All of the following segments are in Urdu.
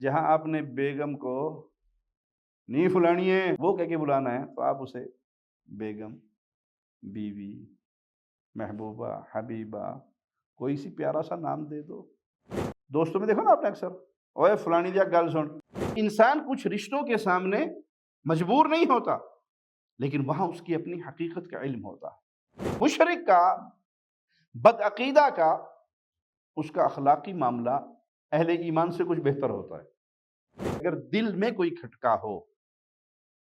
جہاں آپ نے بیگم کو نہیں فلانی ہے وہ کہہ کے بلانا ہے تو آپ اسے بیگم، بیوی، محبوبہ، حبیبہ، کوئی سی پیارا سا نام دے دو۔ دوستوں میں دیکھو نا آپ نے اکثر، اوے فلانی دیا گل سن۔ انسان کچھ رشتوں کے سامنے مجبور نہیں ہوتا، لیکن وہاں اس کی اپنی حقیقت کا علم ہوتا ہے۔ مشرک کا، بدعقیدہ کا، اس کا اخلاقی معاملہ اہل ایمان سے کچھ بہتر ہوتا ہے۔ اگر دل میں کوئی کھٹکا ہو،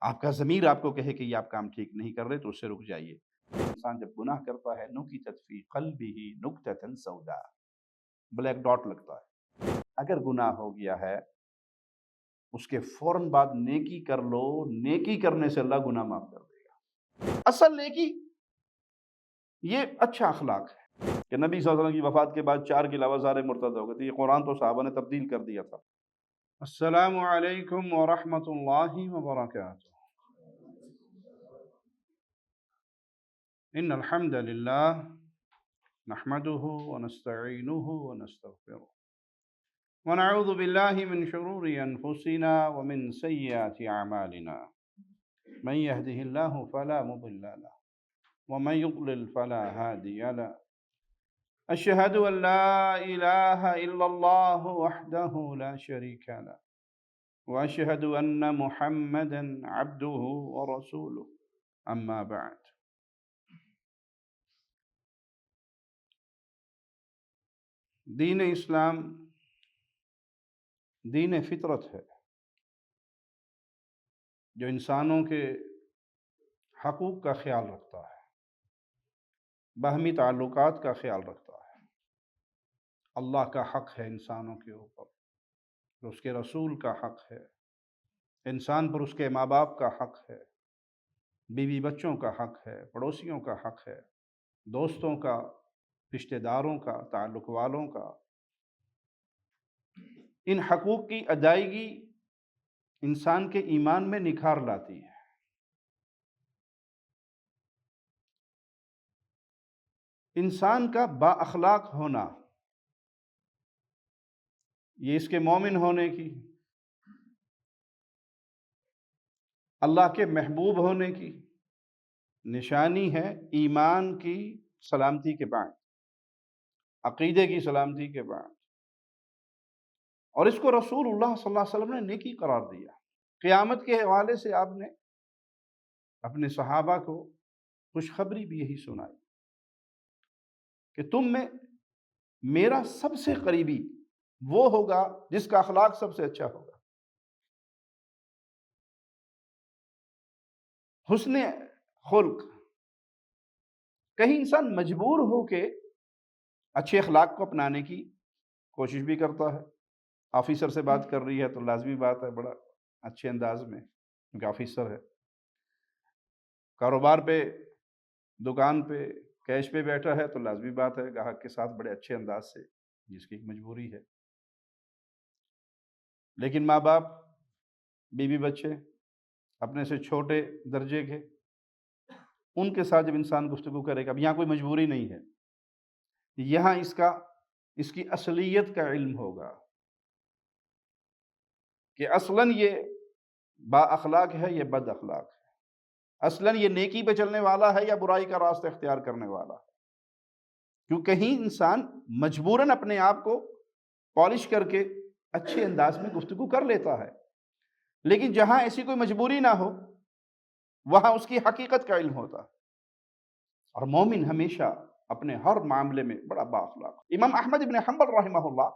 آپ کا ضمیر آپ کو کہے کہ یہ آپ کام ٹھیک نہیں کر رہے تو اس سے رک جائیے۔ انسان جب گناہ کرتا ہے نکتت فی قلبہ نکتۃ سوداء، بلیک ڈاٹ لگتا ہے۔ اگر گناہ ہو گیا ہے اس کے فوراً بعد نیکی کر لو، نیکی کرنے سے اللہ گناہ معاف کر دے گا۔ اصل نیکی یہ اچھا اخلاق ہے کہ نبی صلی اللہ علیہ وسلم کی وفات کے بعد 4 کے علاوہ سارے مرتد ہو گئے تھے۔ یہ قرآن تو صحابہ نے تبدیل کر دیا تھا۔ السلام علیکم ورحمۃ اللہ وبرکاتہ۔ ان الحمد للہ نحمده ونستعینه ونستغفره ونعوذ باللہ من شرور انفسنا ومن سیئات اعمالنا من يهده الله فلا مضل له ومن يضلل فلا هادي له اشهد ان لا اله الا الله وحده لا شريك له واشهد ان محمدا عبده ورسوله اما بعد۔ دین اسلام دین فطرت ہے جو انسانوں کے حقوق کا خیال رکھتا ہے، باہمی تعلقات کا خیال رکھتا ہے۔ اللہ کا حق ہے انسانوں کے اوپر، اس کے رسول کا حق ہے، انسان پر اس کے ماں باپ کا حق ہے، بیوی بچوں کا حق ہے، پڑوسیوں کا حق ہے، دوستوں کا، رشتہ داروں کا، تعلق والوں کا۔ ان حقوق کی ادائیگی انسان کے ایمان میں نکھار لاتی ہے۔ انسان کا با اخلاق ہونا یہ اس کے مومن ہونے کی، اللہ کے محبوب ہونے کی نشانی ہے۔ ایمان کی سلامتی کے بعد، عقیدے کی سلامتی کے بعد، اور اس کو رسول اللہ صلی اللہ علیہ وسلم نے نیکی قرار دیا۔ قیامت کے حوالے سے آپ نے اپنے صحابہ کو خوشخبری بھی یہی سنائی کہ تم میں میرا سب سے قریبی وہ ہوگا جس کا اخلاق سب سے اچھا ہوگا۔ حسن خلق، کہیں انسان مجبور ہو کے اچھے اخلاق کو اپنانے کی کوشش بھی کرتا ہے۔ آفیسر سے بات کر رہی ہے تو لازمی بات ہے بڑا اچھے انداز میں، کیونکہ آفیسر ہے۔ کاروبار پہ، دکان پہ، کیش پہ بیٹھا ہے تو لازمی بات ہے گاہک کے ساتھ بڑے اچھے انداز سے، جس کی ایک مجبوری ہے۔ لیکن ماں باپ، بیوی بچے، اپنے سے چھوٹے درجے کے، ان کے ساتھ جب انسان گفتگو کرے گا، اب یہاں کوئی مجبوری نہیں ہے، یہاں اس کی اصلیت کا علم ہوگا کہ اصلاً یہ با اخلاق ہے، یہ بد اخلاق ہے، اصلاً یہ نیکی پہ چلنے والا ہے یا برائی کا راستہ اختیار کرنے والا ہے۔ کیوں کہیں انسان مجبوراً اپنے آپ کو پالش کر کے اچھے انداز میں گفتگو کر لیتا ہے، لیکن جہاں ایسی کوئی مجبوری نہ ہو وہاں اس کی حقیقت کا علم ہوتا ہے۔ اور مومن ہمیشہ اپنے ہر معاملے میں بڑا با اخلاق۔ امام احمد بن حنبل رحمہ اللہ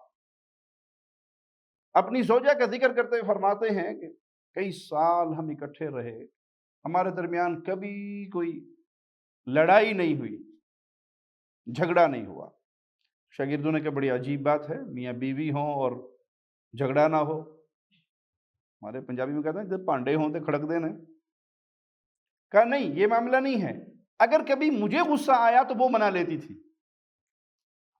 اپنی زوجہ کا ذکر کرتے ہوئے فرماتے ہیں کہ کئی سال ہم اکٹھے رہے، ہمارے درمیان کبھی کوئی لڑائی نہیں ہوئی، جھگڑا نہیں ہوا۔ شاگردوں نے کہا بڑی عجیب بات ہے، میاں بیوی ہوں اور جھگڑا نہ ہو۔ ہمارے پنجابی میں کہتے ہیں جب پانڈے ہوں تو کھڑک دینا۔ کہا نہیں، یہ معاملہ نہیں ہے، اگر کبھی مجھے غصہ آیا تو وہ منا لیتی تھی،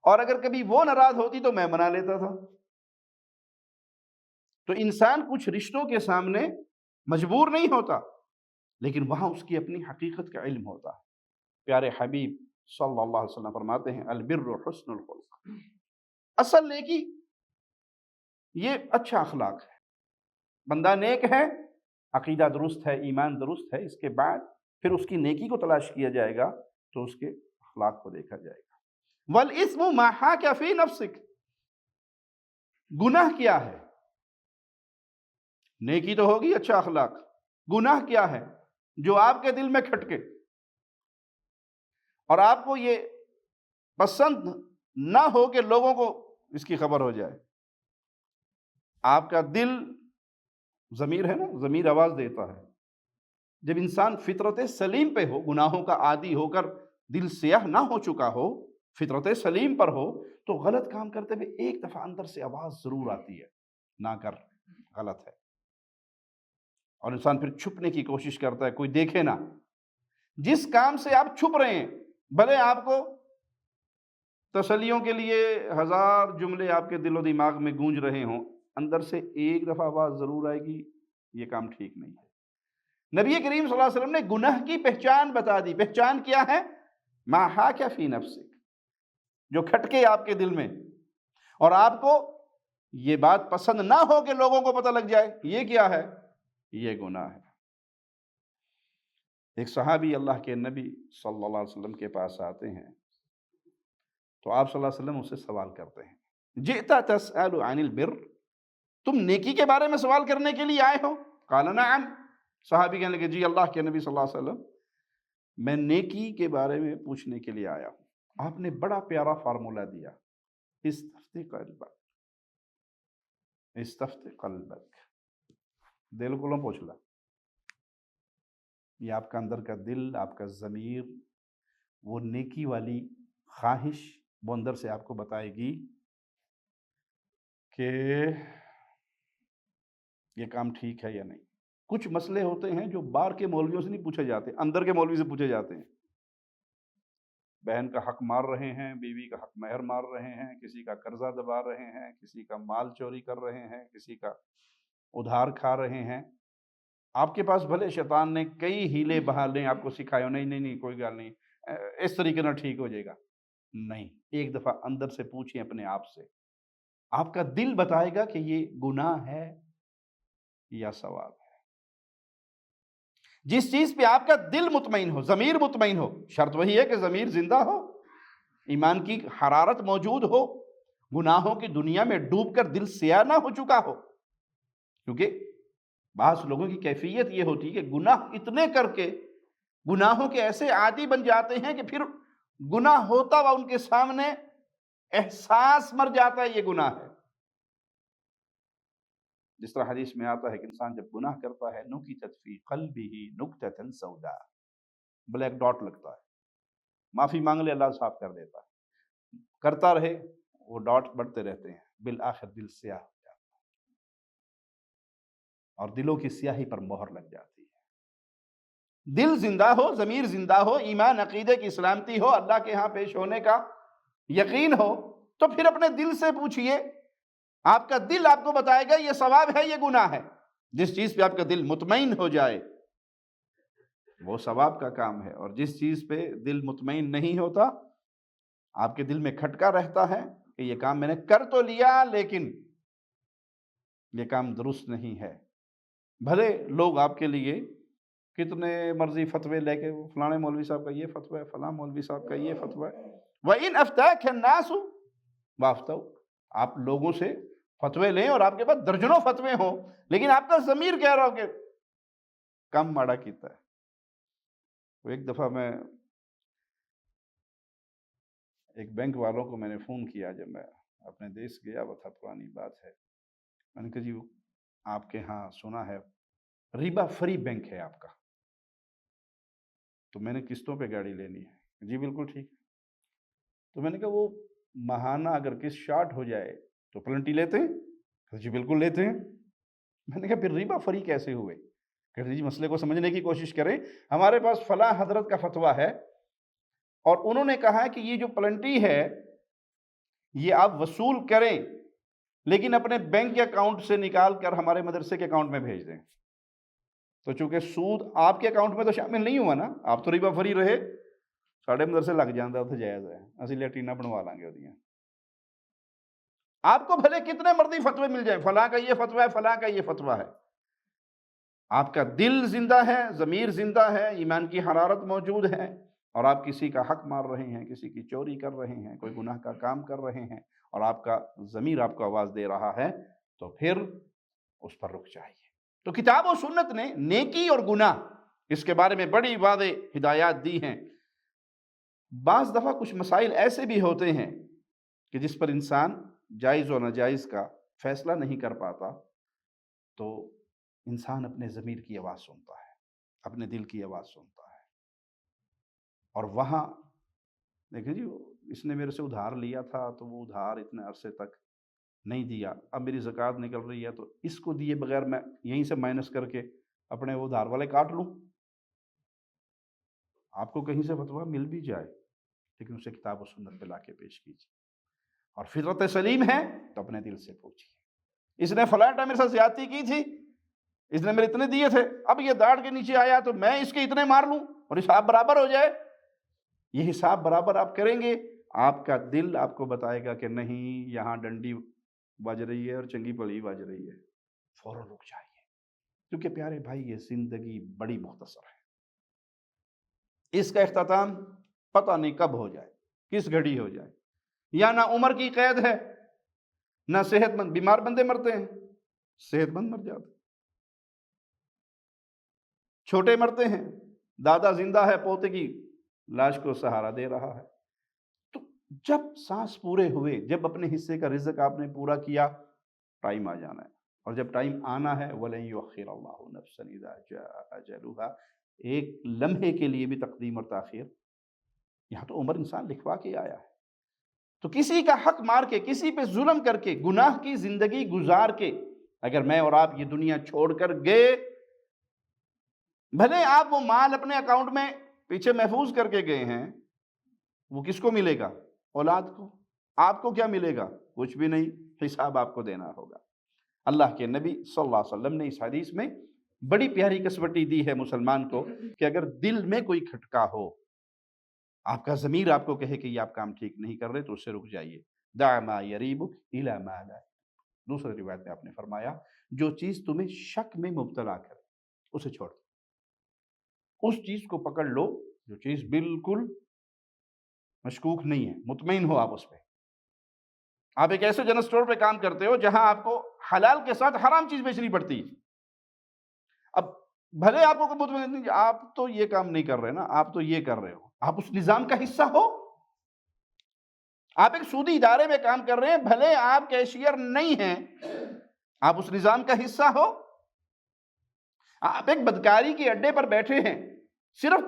اور اگر کبھی وہ ناراض ہوتی تو میں منا لیتا تھا۔ تو انسان کچھ رشتوں کے سامنے مجبور نہیں ہوتا، لیکن وہاں اس کی اپنی حقیقت کا علم ہوتا ہے۔ پیارے حبیب صلی اللہ علیہ وسلم فرماتے ہیں البر حسن الخلق، اصل نیکی یہ اچھا اخلاق ہے. بندہ نیک ہے، عقیدہ درست ہے، ایمان درست ہے، اس کے بعد پھر اس کی نیکی کو تلاش کیا جائے گا تو اس کے اخلاق کو دیکھا جائے گا. وَالْإِثْمُ مَا حَاكَ فِي نَفْسِكَ، گناہ کیا ہے؟ نیکی تو ہوگی، اچھا اخلاق. گناہ کیا ہے؟ جو آپ کے دل میں کھٹکے اور آپ کو یہ پسند نہ ہو کہ لوگوں کو اس کی خبر ہو جائے. آپ کا دل، ضمیر ہے نا، ضمیر آواز دیتا ہے. جب انسان فطرت سلیم پہ ہو، گناہوں کا عادی ہو کر دل سیاہ نہ ہو چکا ہو، فطرت سلیم پر ہو، تو غلط کام کرتے ہوئے ایک دفعہ اندر سے آواز ضرور آتی ہے، نہ کر، غلط ہے. اور انسان پھر چھپنے کی کوشش کرتا ہے، کوئی دیکھے نہ. جس کام سے آپ چھپ رہے ہیں، بھلے آپ کو تسلیوں کے لیے ہزار جملے آپ کے دل و دماغ میں گونج رہے ہوں، اندر سے ایک دفعہ آواز ضرور آئے گی، یہ کام ٹھیک نہیں ہے. نبی کریم صلی اللہ علیہ وسلم نے گناہ کی پہچان بتا دی. پہچان کیا ہے؟ ما حاک فی نفسک، جو کھٹکے آپ کے دل میں اور آپ کو یہ بات پسند نہ ہو کہ لوگوں کو پتہ لگ جائے. یہ کیا ہے؟ یہ گناہ ہے. ایک صحابی اللہ کے نبی صلی اللہ علیہ وسلم کے پاس آتے ہیں تو آپ صلی اللہ علیہ وسلم اسے سوال کرتے ہیں، جئت تسأل عن البر، تم نیکی کے بارے میں سوال کرنے کے لیے آئے ہو؟ قال نعم. صحابی کہنے لگے، جی اللہ کے نبی صلی اللہ علیہ وسلم، میں نیکی کے بارے میں پوچھنے کے لیے آیا ہوں. آپ نے بڑا پیارا فارمولہ دیا، استفتی قلبک، استفتی قلبک، دل کو نہ پوچھ لا. یہ آپ کا اندر کا دل، آپ کا ضمیر، وہ نیکی والی خواہش وہ اندر سے آپ کو بتائے گی کہ یہ کام ٹھیک ہے یا نہیں. کچھ مسئلے ہوتے ہیں جو باہر کے مولویوں سے نہیں پوچھے جاتے، اندر کے مولوی سے پوچھے جاتے ہیں. بہن کا حق مار رہے ہیں، بیوی کا حق مہر مار رہے ہیں، کسی کا قرضہ دبا رہے ہیں، کسی کا مال چوری کر رہے ہیں، کسی کا ادھار کھا رہے ہیں. آپ کے پاس بھلے شیطان نے کئی ہیلے بہالے آپ کو سکھائے ہو، نہیں نہیں نہیں کوئی گل نہیں، اس طریقے نہ ٹھیک ہو جائے گا. نہیں، ایک دفعہ اندر سے پوچھیں اپنے آپ سے. آپ کا دل بتائے گا کہ یہ گناہ ہے یا ثواب ہے. جس چیز پہ آپ کا دل مطمئن ہو، ضمیر مطمئن ہو، شرط وہی ہے کہ ضمیر زندہ ہو، ایمان کی حرارت موجود ہو، گناہوں کی دنیا میں ڈوب کر دل سیاہ نہ ہو چکا ہو. کیونکہ بعض لوگوں کی کیفیت یہ ہوتی ہے کہ گناہ اتنے کر کے گناہوں کے ایسے عادی بن جاتے ہیں کہ پھر گناہ ہوتا ہوا ان کے سامنے احساس مر جاتا ہے یہ گناہ ہے. جس طرح حدیث میں آتا ہے کہ انسان جب گناہ کرتا ہے، نکتت فی قلبہ نکتۃ سوداء، بلیک ڈاٹ لگتا ہے. معافی مانگ لے، اللہ صاف کر دیتا ہے. کرتا رہے، وہ ڈاٹ بڑھتے رہتے ہیں، بالآخر دل سیاہ ہو جاتا ہے اور دلوں کی سیاہی پر مہر لگ جاتی ہے. دل زندہ ہو، ضمیر زندہ ہو، ایمان عقیدے کی سلامتی ہو، اللہ کے ہاں پیش ہونے کا یقین ہو، تو پھر اپنے دل سے پوچھئے. آپ کا دل آپ کو بتائے گا یہ ثواب ہے، یہ گناہ ہے. جس چیز پہ آپ کا دل مطمئن ہو جائے وہ ثواب کا کام ہے، اور جس چیز پہ دل مطمئن نہیں ہوتا، آپ کے دل میں کھٹکا رہتا ہے کہ یہ کام میں نے کر تو لیا لیکن یہ کام درست نہیں ہے. بھلے لوگ آپ کے لیے کتنے مرضی فتوے لے کے، فلانے مولوی صاحب کا یہ فتویٰ ہے، فلاں مولوی صاحب کا یہ فتویٰ ہے. وَإِنْ أَفْتَاكَ النَّاسُ وَأَفْتَوْكَ، آپ لوگوں سے فتوے لیں اور آپ کے پاس درجنوں فتوے ہوں، لیکن آپ کا ضمیر کہہ رہا ہو کہ کم ماڑا کیتا ہے. ایک دفعہ میں ایک بینک والوں کو میں نے فون کیا، جب میں اپنے دیش گیا وہ تھا، پرانی بات ہے. میں نے کہا جی آپ کے ہاں سنا ہے ربا فری بینک ہے آپ کا، تو میں نے قسطوں پہ گاڑی لینی ہے. جی بالکل ٹھیک. تو میں نے کہا وہ ماہانہ اگر قسط شارٹ ہو جائے تو پلنٹی لیتے ہیں؟ جی بالکل لیتے ہیں. میں نے کہا پھر ربا فری کیسے ہوئے؟ کہتے جی مسئلے کو سمجھنے کی کوشش کریں، ہمارے پاس فلاں حضرت کا فتویٰ ہے اور انہوں نے کہا کہ یہ جو پلنٹی ہے یہ آپ وصول کریں لیکن اپنے بینک اکاؤنٹ سے نکال کر ہمارے مدرسے کے اکاؤنٹ میں بھیج دیں. تو چونکہ سود آپ کے اکاؤنٹ میں تو شامل نہیں ہوا نا، آپ تو ربا فری رہے، ساڑھے مدرسے لگ جاندہ اتنے جائز ہے، اسی لیٹرینہ بنوا لیں گے. آپ کو بھلے کتنے مرضی فتوے مل جائیں، فلاں کا یہ فتویٰ ہے، فلاں کا یہ فتویٰ ہے، آپ کا دل زندہ ہے، ضمیر زندہ ہے، ایمان کی حرارت موجود ہے، اور آپ کسی کا حق مار رہے ہیں، کسی کی چوری کر رہے ہیں، کوئی گناہ کا کام کر رہے ہیں، اور آپ کا ضمیر آپ کو آواز دے رہا ہے، تو پھر اس پر رک جائیے۔ تو کتاب و سنت نے نیکی اور گناہ اس کے بارے میں بڑی واضح ہدایات دی ہیں۔ بعض دفعہ کچھ مسائل ایسے بھی ہوتے ہیں کہ جس پر انسان جائز و ناجائز کا فیصلہ نہیں کر پاتا، تو انسان اپنے ضمیر کی آواز سنتا ہے، اپنے دل کی آواز سنتا ہے، اور وہاں دیکھیں جی اس نے میرے سے ادھار لیا تھا تو وہ ادھار اتنے عرصے تک نہیں دیا، اب میری زکوٰۃ نکل رہی ہے تو اس کو دیے بغیر میں یہیں سے مائنس کر کے اپنے وہ ادھار والے کاٹ لوں۔ آپ کو کہیں سے فتویٰ مل بھی جائے لیکن اسے کتاب و سنت پہ لا کے پیش کیجیے، اور فطرت سلیم ہے تو اپنے دل سے پوچھیے، اس نے فلاں ٹائم میرے ساتھ زیادتی کی تھی، اس نے میرے اتنے دیے تھے، اب یہ داڑھ کے نیچے آیا تو میں اس کے اتنے مار لوں اور حساب برابر ہو جائے۔ یہ حساب برابر آپ کریں گے، آپ کا دل آپ کو بتائے گا کہ نہیں، یہاں ڈنڈی بج رہی ہے اور چنگی پڑی بج رہی ہے، فوراً رک جائیے، کیونکہ پیارے بھائی یہ زندگی بڑی مختصر ہے، اس کا اختتام پتہ نہیں کب ہو جائے، کس گھڑی ہو جائے، یا نہ عمر کی قید ہے، نہ صحت مند، بیمار بندے مرتے ہیں، صحت مند مر جاتے، چھوٹے مرتے ہیں، دادا زندہ ہے، پوتے کی لاش کو سہارا دے رہا ہے۔ تو جب سانس پورے ہوئے، جب اپنے حصے کا رزق آپ نے پورا کیا، ٹائم آ جانا ہے، اور جب ٹائم آنا ہے وَلَن يُؤَخِّرَ اللَّهُ نَفْسًا إِذَا جَاءَ أَجَلُهَا، ایک لمحے کے لیے بھی تقدیم اور تاخیر، یہاں تو عمر انسان لکھوا کے آیا ہے، تو کسی کا حق مار کے، کسی پہ ظلم کر کے، گناہ کی زندگی گزار کے اگر میں اور آپ یہ دنیا چھوڑ کر گئے، بھلے آپ وہ مال اپنے اکاؤنٹ میں پیچھے محفوظ کر کے گئے ہیں، وہ کس کو ملے گا؟ اولاد کو۔ آپ کو کیا ملے گا؟ کچھ بھی نہیں، حساب آپ کو دینا ہوگا۔ اللہ کے نبی صلی اللہ علیہ وسلم نے اس حدیث میں بڑی پیاری کسوٹی دی ہے مسلمان کو کہ اگر دل میں کوئی کھٹکا ہو، آپ کا ضمیر آپ کو کہے کہ یہ آپ کام ٹھیک نہیں کر رہے، تو اس سے رک جائیے۔ دع ما یریبک الی ما لا۔ دوسرے روایت میں آپ نے فرمایا جو چیز تمہیں شک میں مبتلا کرے اسے چھوڑ دو، اس چیز کو پکڑ لو جو چیز بالکل مشکوک نہیں ہے، مطمئن ہو آپ اس پہ۔ آپ ایک ایسے جنرل اسٹور پہ کام کرتے ہو جہاں آپ کو حلال کے ساتھ حرام چیز بیچنی پڑتی ہے، اب بھلے آپ کو کوئی مطمئن نہیں، آپ تو یہ کام نہیں کر رہے نا، آپ تو یہ کر رہے ہو، آپ اس نظام کا حصہ ہو۔ آپ ایک سودی ادارے میں کام کر رہے ہیں، بھلے آپ کیشیئر نہیں ہیں، آپ اس نظام کا حصہ ہو۔ آپ ایک بدکاری کے اڈے پر بیٹھے ہیں، صرف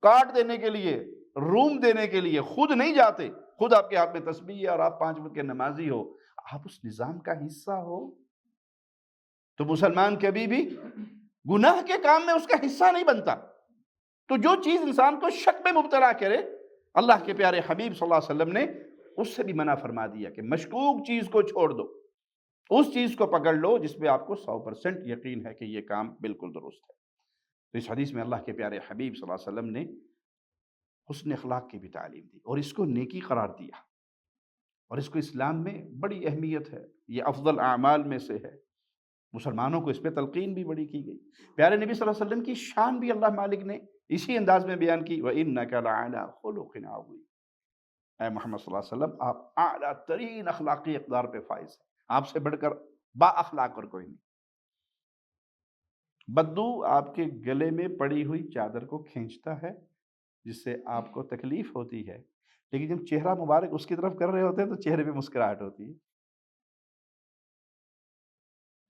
کارڈ دینے کے لیے، روم دینے کے لیے، خود نہیں جاتے، خود آپ کے ہاتھ میں تسبیح ہے اور آپ 5 وقت کے نمازی ہو، آپ اس نظام کا حصہ ہو۔ تو مسلمان کبھی بھی گناہ کے کام میں اس کا حصہ نہیں بنتا۔ تو جو چیز انسان کو شک میں مبتلا کرے، اللہ کے پیارے حبیب صلی اللہ علیہ وسلم نے اس سے بھی منع فرما دیا کہ مشکوک چیز کو چھوڑ دو، اس چیز کو پکڑ لو جس پہ آپ کو 100% یقین ہے کہ یہ کام بالکل درست ہے۔ تو اس حدیث میں اللہ کے پیارے حبیب صلی اللہ علیہ وسلم نے حسن اخلاق کی بھی تعلیم دی اور اس کو نیکی قرار دیا، اور اس کو اسلام میں بڑی اہمیت ہے، یہ افضل اعمال میں سے ہے۔ مسلمانوں کو اس پہ تلقین بھی بڑی کی گئی۔ پیارے نبی صلی اللہ علیہ وسلم کی شان بھی اللہ مالک نے اسی انداز میں بیان کی، وَإِنَّكَ لَعَلَىٰ خُلُقٍ عَظِيمٍ۔ اے محمد صلی اللہ علیہ وسلم آپ اعلیٰ ترین اخلاقی اقدار پہ فائز ہیں، آپ سے بڑھ کر با اخلاق اور کوئی نہیں۔ بدو آپ کے گلے میں پڑی ہوئی چادر کو کھینچتا ہے جس سے آپ کو تکلیف ہوتی ہے، لیکن جب چہرہ مبارک اس کی طرف کر رہے ہوتے ہیں تو چہرے پہ مسکراہٹ ہوتی ہے۔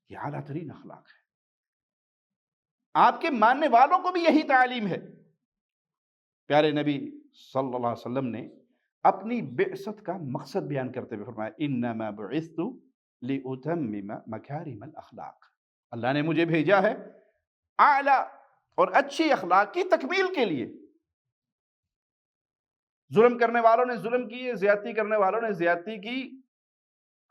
یہ اعلیٰ ترین اخلاق ہے۔ آپ کے ماننے والوں کو بھی یہی تعلیم ہے۔ پیارے نبی صلی اللہ علیہ وسلم نے اپنی بعثت کا مقصد بیان کرتے ہوئے فرمایا انما بعثت لاتمم مکارم الاخلاق، اللہ نے مجھے بھیجا ہے اعلیٰ اور اچھی اخلاق کی تکمیل کے لیے۔ ظلم کرنے والوں نے ظلم کیے، زیادتی کرنے والوں نے زیادتی کی،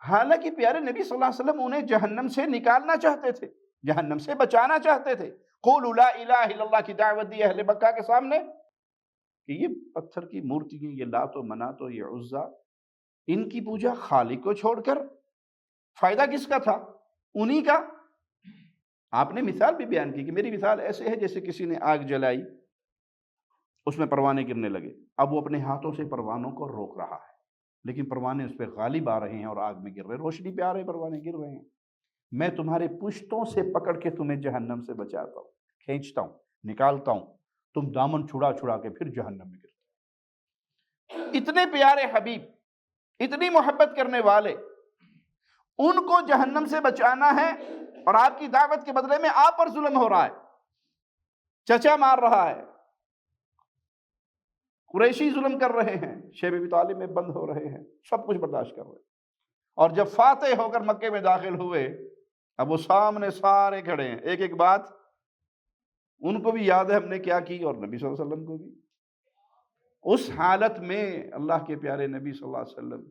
حالانکہ پیارے نبی صلی اللہ علیہ وسلم انہیں جہنم سے نکالنا چاہتے تھے، جہنم سے بچانا چاہتے تھے۔ قولوا لا الہ الا اللہ کی دعوت دی اہل مکہ کے سامنے کہ یہ پتھر کی مورتی ہیں، یہ لات و منات و یہ عزا، ان کی پوجا خالق کو چھوڑ کر فائدہ کس کا تھا؟ انہی کا۔ آپ نے مثال بھی بیان کی کہ میری مثال ایسے ہے جیسے کسی نے آگ جلائی، اس میں پروانے گرنے لگے، اب وہ اپنے ہاتھوں سے پروانوں کو روک رہا ہے، لیکن پروانے اس پہ غالب آ رہے ہیں اور آگ میں گر رہے ہیں، روشنی پہ آ رہے ہیں، پروانے گر رہے ہیں۔ میں تمہارے پشتوں سے پکڑ کے تمہیں جہنم سے بچاتا ہوں، کھینچتا ہوں، نکالتا ہوں، تم دامن چھڑا چھڑا کے پھر جہنم میں گرتے ہو۔ اتنے پیارے حبیب، اتنی محبت کرنے والے، ان کو جہنم سے بچانا ہے اور آپ کی دعوت کے بدلے میں آپ پر ظلم ہو رہا ہے، چچا مار رہا ہے، قریشی ظلم کر رہے ہیں، شیب ابی طالب میں بند ہو رہے ہیں، سب کچھ برداشت کر رہے ہیں۔ اور جب فاتح ہو کر مکے میں داخل ہوئے، اب وہ سامنے سارے کھڑے ہیں، ایک ایک بات ان کو بھی یاد ہے ہم نے کیا کی، اور نبی صلی اللہ علیہ وسلم کو بھی۔ اس حالت میں اللہ کے پیارے نبی صلی اللہ علیہ وسلم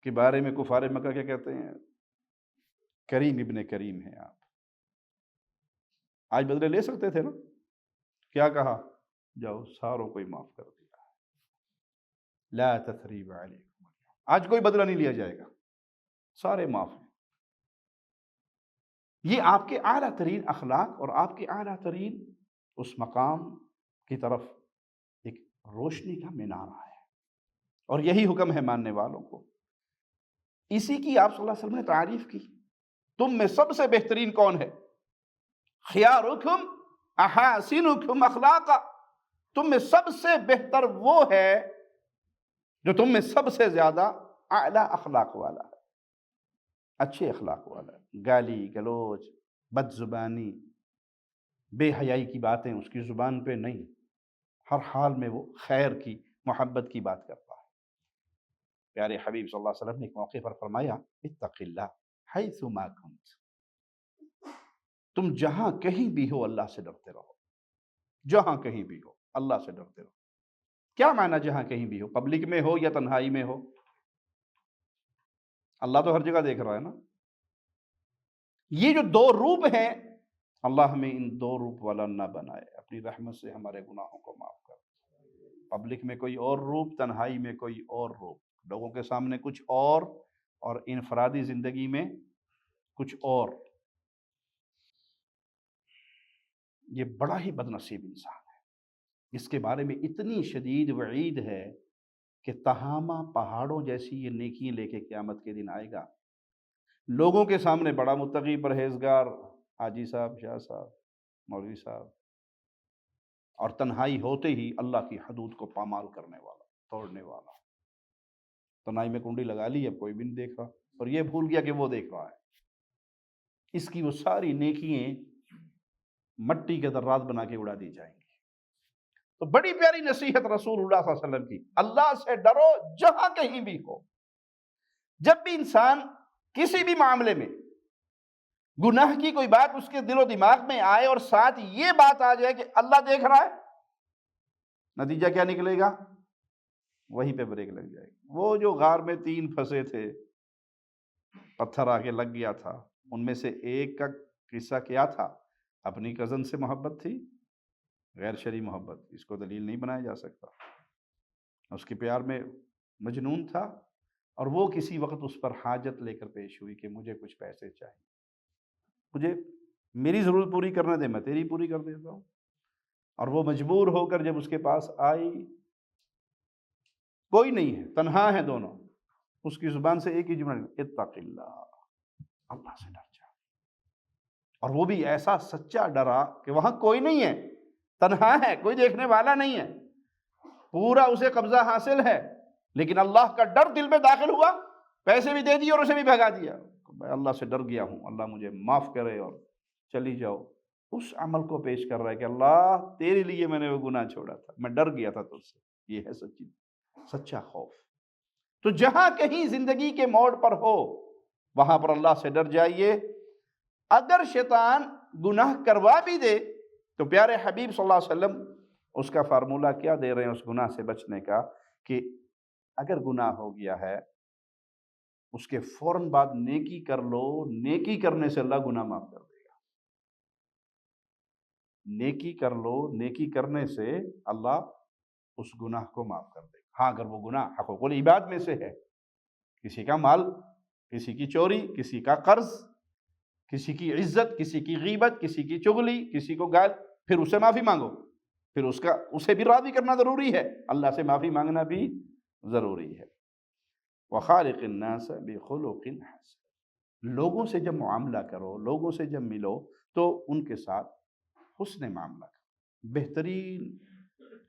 کے بارے میں کفار مکہ کیا کہتے ہیں؟ کریم ابن کریم ہیں آپ۔ آج بدلے لے سکتے تھے نا؟ کیا کہا؟ جاؤ ساروں کو ہی معاف کر دیا، لا تثریب علیکم، آج کوئی بدلہ نہیں لیا جائے گا، سارے معاف ہیں۔ یہ آپ کے اعلیٰ ترین اخلاق اور آپ کے اعلیٰ ترین اس مقام کی طرف ایک روشنی کا مینارہ ہے، اور یہی حکم ہے ماننے والوں کو۔ اسی کی آپ صلی اللہ علیہ وسلم نے تعریف کی، تم میں سب سے بہترین کون ہے؟ خیارکم احاسنکم اخلاقا، تم میں سب سے بہتر وہ ہے جو تم میں سب سے زیادہ اعلیٰ اخلاق والا ہے، اچھے اخلاق والا ہے، گالی گلوچ، بد زبانی، بے حیائی کی باتیں اس کی زبان پہ نہیں، ہر حال میں وہ خیر کی، محبت کی بات کرتا ہے۔ پیارے حبیب صلی اللہ علیہ وسلم نے ایک موقع پر فرمایا، اتق اللہ حیث ما کنت، تم جہاں کہیں بھی ہو اللہ سے ڈرتے رہو، جہاں کہیں بھی ہو اللہ سے ڈرتے رہو۔ کیا معنی جہاں کہیں بھی ہو؟ پبلک میں ہو یا تنہائی میں ہو؟ اللہ تو ہر جگہ دیکھ رہا ہے نا۔ یہ جو دو روپ ہیں، اللہ ہمیں ان دو روپ والا نہ بنائے، اپنی رحمت سے ہمارے گناہوں کو معاف کر۔ پبلک میں کوئی اور روپ، تنہائی میں کوئی اور روپ، لوگوں کے سامنے کچھ اور انفرادی زندگی میں کچھ اور۔ یہ بڑا ہی بد نصیب انسان ہے، اس کے بارے میں اتنی شدید وعید ہے کہ تہامہ پہاڑوں جیسی یہ نیکیاں لے کے قیامت کے دن آئے گا، لوگوں کے سامنے بڑا متقی پرہیزگار حاجی صاحب، شاہ صاحب، مولوی صاحب، اور تنہائی ہوتے ہی اللہ کی حدود کو پامال کرنے والا، توڑنے والا۔ تنہائی میں کنڈی لگا لی، اب کوئی بھی نہیں دیکھ رہا، اور یہ بھول گیا کہ وہ دیکھ رہا ہے، اس کی وہ ساری نیکیاں مٹی کے ذرات بنا کے اڑا دی جائیں گی۔ تو بڑی پیاری نصیحت رسول اللہ صلی اللہ علیہ وسلم کی، اللہ سے ڈرو جہاں کہیں بھی ہو۔ جب بھی انسان کسی بھی معاملے میں گناہ کی کوئی بات اس کے دل و دماغ میں آئے اور ساتھ یہ بات آ جائے کہ اللہ دیکھ رہا ہے، نتیجہ کیا نکلے گا؟ وہیں پہ بریک لگ جائے گی۔ وہ جو غار میں 3 پھنسے تھے، پتھر آ کے لگ گیا تھا، ان میں سے ایک کا قصہ کیا تھا؟ اپنی کزن سے محبت تھی، غیر شرعی محبت، اس کو دلیل نہیں بنایا جا سکتا۔ اس کے پیار میں مجنون تھا، اور وہ کسی وقت اس پر حاجت لے کر پیش ہوئی کہ مجھے کچھ پیسے چاہیے، مجھے میری ضرورت پوری کرنے دے، میں تیری پوری کر دیتا ہوں۔ اور وہ مجبور ہو کر جب اس کے پاس آئی، کوئی نہیں ہے، تنہا ہے دونوں، اس کی زبان سے ایک ہی جملہ، اتق اللہ، اللہ سے ڈر جا۔ اور وہ بھی ایسا سچا ڈرا کہ وہاں کوئی نہیں ہے، تنہا ہے، کوئی دیکھنے والا نہیں ہے، پورا اسے قبضہ حاصل ہے، لیکن اللہ کا ڈر دل میں داخل ہوا، پیسے بھی دے دیے اور اسے بھی بھگا دیا۔ میں اللہ سے ڈر گیا ہوں، اللہ مجھے معاف کرے اور چلی جاؤ۔ اس عمل کو پیش کر رہا ہے کہ اللہ تیرے لیے میں نے وہ گناہ چھوڑا تھا، میں ڈر گیا تھا تجھ سے۔ یہ ہے سچا خوف۔ تو جہاں کہیں زندگی کے موڑ پر ہو، وہاں پر اللہ سے ڈر جائیے۔ اگر شیطان گناہ کروا بھی دے تو پیارے حبیب صلی اللہ علیہ وسلم اس کا فارمولہ کیا دے رہے ہیں اس گناہ سے بچنے کا، کہ اگر گناہ ہو گیا ہے اس کے فوراً بعد نیکی کر لو، نیکی کرنے سے اللہ گناہ معاف کر دے گا۔ نیکی کر لو، نیکی کرنے سے اللہ اس گناہ کو معاف کر دے گا۔ ہاں اگر وہ گناہ حقوق العباد میں سے ہے، کسی کا مال، کسی کی چوری، کسی کا قرض، کسی کی عزت، کسی کی غیبت، کسی کی چغلی، کسی کو گال، پھر اس سے معافی مانگو، پھر اسے بھی راضی کرنا ضروری ہے، اللہ سے معافی مانگنا بھی ضروری ہے۔ وَخَالِقِ النَّاسَ بِخُلُقٍ حَسَنٍ، لوگوں سے جب معاملہ کرو، لوگوں سے جب ملو تو ان کے ساتھ حسن معاملہ کرو۔ بہترین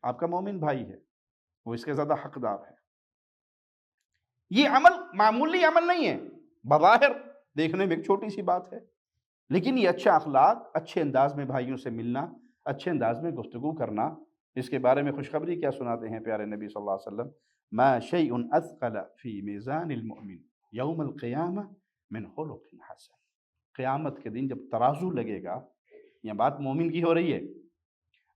آپ کا مومن بھائی ہے، وہ اس کے زیادہ حقدار ہے۔ یہ عمل معمولی عمل نہیں ہے، بظاہر دیکھنے میں ایک چھوٹی سی بات ہے، لیکن یہ اچھا اخلاق، اچھے انداز میں بھائیوں سے ملنا، اچھے انداز میں گفتگو کرنا، اس کے بارے میں خوشخبری کیا سناتے ہیں پیارے نبی صلی اللہ علیہ وسلم؟ ما شیء اثقل فی میزان المؤمن یوم القیامہ من خلق حسن۔ قیامت کے دن جب ترازو لگے گا، یہ بات مومن کی ہو رہی ہے،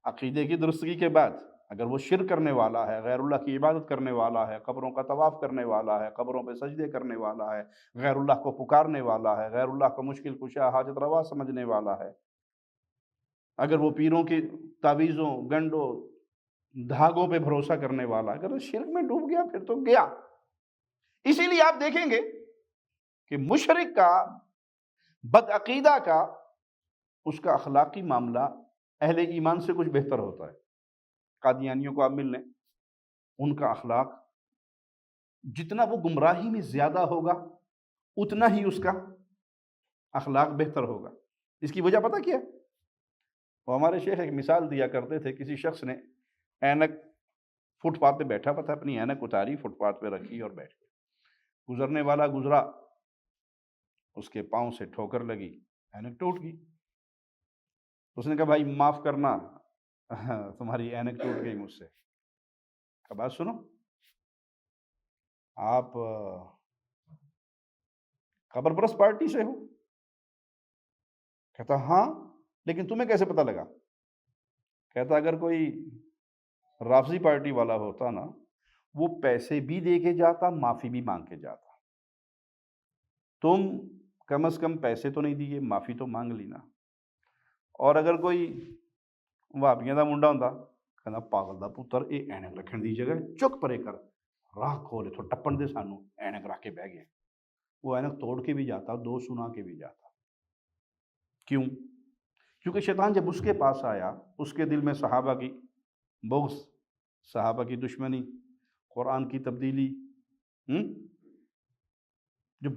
عقیدے کی درستگی کے بعد اگر وہ شرک کرنے والا ہے، غیر اللہ کی عبادت کرنے والا ہے، قبروں کا طواف کرنے والا ہے، قبروں پہ سجدے کرنے والا ہے، غیر اللہ کو پکارنے والا ہے، غیر اللہ کو مشکل کشا حاجت روا سمجھنے والا ہے، اگر وہ پیروں کی تعویذوں، گنڈوں، دھاگوں پہ بھروسہ کرنے والا ہے، اگر وہ شرک میں ڈوب گیا پھر تو گیا۔ اسی لیے آپ دیکھیں گے کہ مشرک کا، بدعقیدہ کا، اس کا اخلاقی معاملہ اہل ایمان سے کچھ بہتر ہوتا ہے۔ قادیانیوں کو آپ مل لیں، ان کا اخلاق جتنا وہ گمراہی میں زیادہ ہوگا اتنا ہی اس کا اخلاق بہتر ہوگا۔ اس کی وجہ پتہ کیا؟ وہ ہمارے شیخ ایک مثال دیا کرتے تھے، کسی شخص نے اینک فٹ پاتھ پہ بیٹھا ہوا تھا، اپنی اینک اتاری، فٹ پاتھ پہ رکھی اور بیٹھ گئے۔ گزرنے والا گزرا، اس کے پاؤں سے ٹھوکر لگی، اینک ٹوٹ گئی۔ اس نے کہا بھائی معاف کرنا، تمہاری اینک ٹوٹ گئی مجھ سے۔ کہا بات سنو، آپ قبر پرست پارٹی سے ہو؟ کہتا ہاں، لیکن تمہیں کیسے پتہ لگا؟ کہتا اگر کوئی رافضی پارٹی والا ہوتا نا، وہ پیسے بھی دے کے جاتا، معافی بھی مانگ کے جاتا۔ تم کم از کم پیسے تو نہیں دیے، معافی تو مانگ لی نا۔ اور اگر کوئی وہابیاں دا منڈا ہوندا، کہنا پاگل دا پتر، یہ اینک رکھن دی جگہ چک پرے کر، راہ کھولے تو ٹپن دے سانو، اینک رکھ کے بہ گئے۔ وہ اینک توڑ کے بھی جاتا، دو سنا کے بھی جاتا۔ کیوں؟ کیونکہ شیطان جب اس کے پاس آیا، اس کے دل میں صحابہ کی بغض، صحابہ کی دشمنی، قرآن کی تبدیلی، جو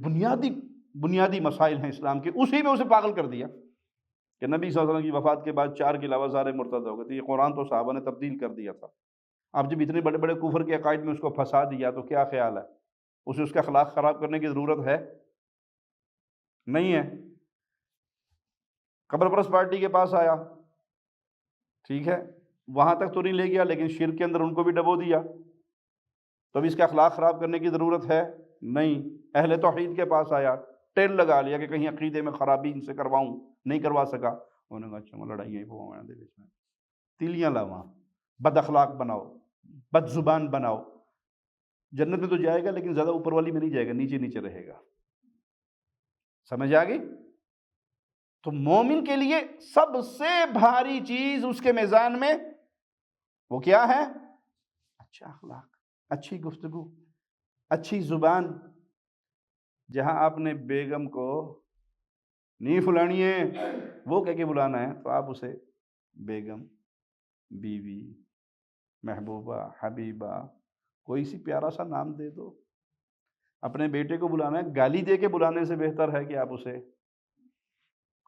بنیادی مسائل ہیں اسلام کے، اسی میں اسے پاگل کر دیا کہ نبی صلی اللہ علیہ وسلم کی وفات کے بعد 4 کے علاوہ سارے مرتد ہو گئے تھے۔ یہ قرآن تو صحابہ نے تبدیل کر دیا تھا۔ اب جب اتنے بڑے بڑے کفر کے عقائد میں اس کو پھنسا دیا تو کیا خیال ہے؟ اسے اس کا اخلاق خراب کرنے کی ضرورت ہے؟ نہیں ہے۔ قبر پرست پارٹی کے پاس آیا، ٹھیک ہے، وہاں تک تو نہیں لے گیا، لیکن شرک کے اندر ان کو بھی ڈبو دیا، تو اب اس کا اخلاق خراب کرنے کی ضرورت ہے؟ نہیں۔ اہل توحید کے پاس آیا، ٹیل لگا لیا کہ کہیں عقیدے میں خرابی ان سے کرواؤں، نہیں کروا سکا، انہوں نے کہا اچھا لڑائیاں ہی پواں دے وچ تیلیاں لاواں، بد اخلاق بناؤ، بد زبان بناؤ۔ جنت میں تو جائے گا لیکن زیادہ اوپر والی میں نہیں جائے گا، نیچے نیچے رہے گا۔ سمجھ آ گئی؟ تو مومن کے لیے سب سے بھاری چیز اس کے میزان میں وہ کیا ہے؟ اچھا اخلاق، اچھی گفتگو، اچھی زبان۔ جہاں آپ نے بیگم کو نہیں فلانی ہے وہ کہہ کے بلانا ہے، تو آپ اسے بیگم، بیوی، محبوبہ، حبیبہ، کوئی سی پیارا سا نام دے دو۔ اپنے بیٹے کو بلانا ہے، گالی دے کے بلانے سے بہتر ہے کہ آپ اسے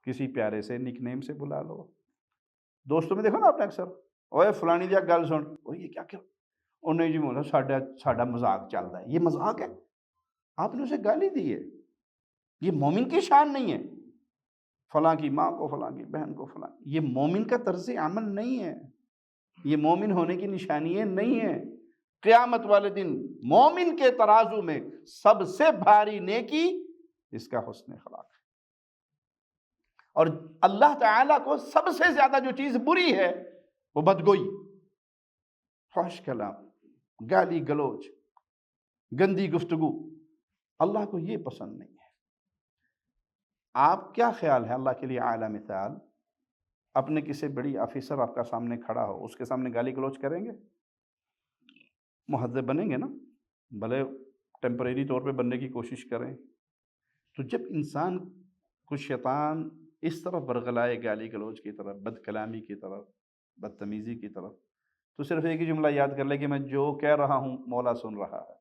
کسی پیارے سے نک نیم سے بلا لو۔ دوستوں میں دیکھو نا آپ نے اکثر، اوے فلانی دیا گل سن، اور یہ کیا انہیں جی بولا ساڈا مذاق چل رہا ہے، یہ مذاق ہے؟ آپ نے اسے گالی دی ہے، یہ مومن کی شان نہیں ہے۔ فلاں کی ماں کو، فلاں کی بہن کو، فلاں، یہ مومن کا طرز عمل نہیں ہے، یہ مومن ہونے کی نشانیاں نہیں ہے۔ قیامت والے دن مومن کے ترازو میں سب سے بھاری نیکی اس کا حسن اخلاق ہے، اور اللہ تعالیٰ کو سب سے زیادہ جو چیز بری ہے وہ بدگوئی، فحش کلام، گالی گلوچ، گندی گفتگو، اللہ کو یہ پسند نہیں ہے۔ آپ کیا خیال ہے، اللہ کے لیے اعلیٰ مثال، اپنے کسی بڑی آفیسر آپ کا سامنے کھڑا ہو، اس کے سامنے گالی گلوچ کریں گے؟ مہذب بنیں گے نا، بھلے ٹیمپریری طور پہ بننے کی کوشش کریں۔ تو جب انسان کو شیطان اس طرف برگلائے گالی گلوچ کی طرف، بد کلامی کی طرف، بدتمیزی کی طرف، تو صرف ایک ہی جملہ یاد کر لے کہ میں جو کہہ رہا ہوں مولا سن رہا ہے۔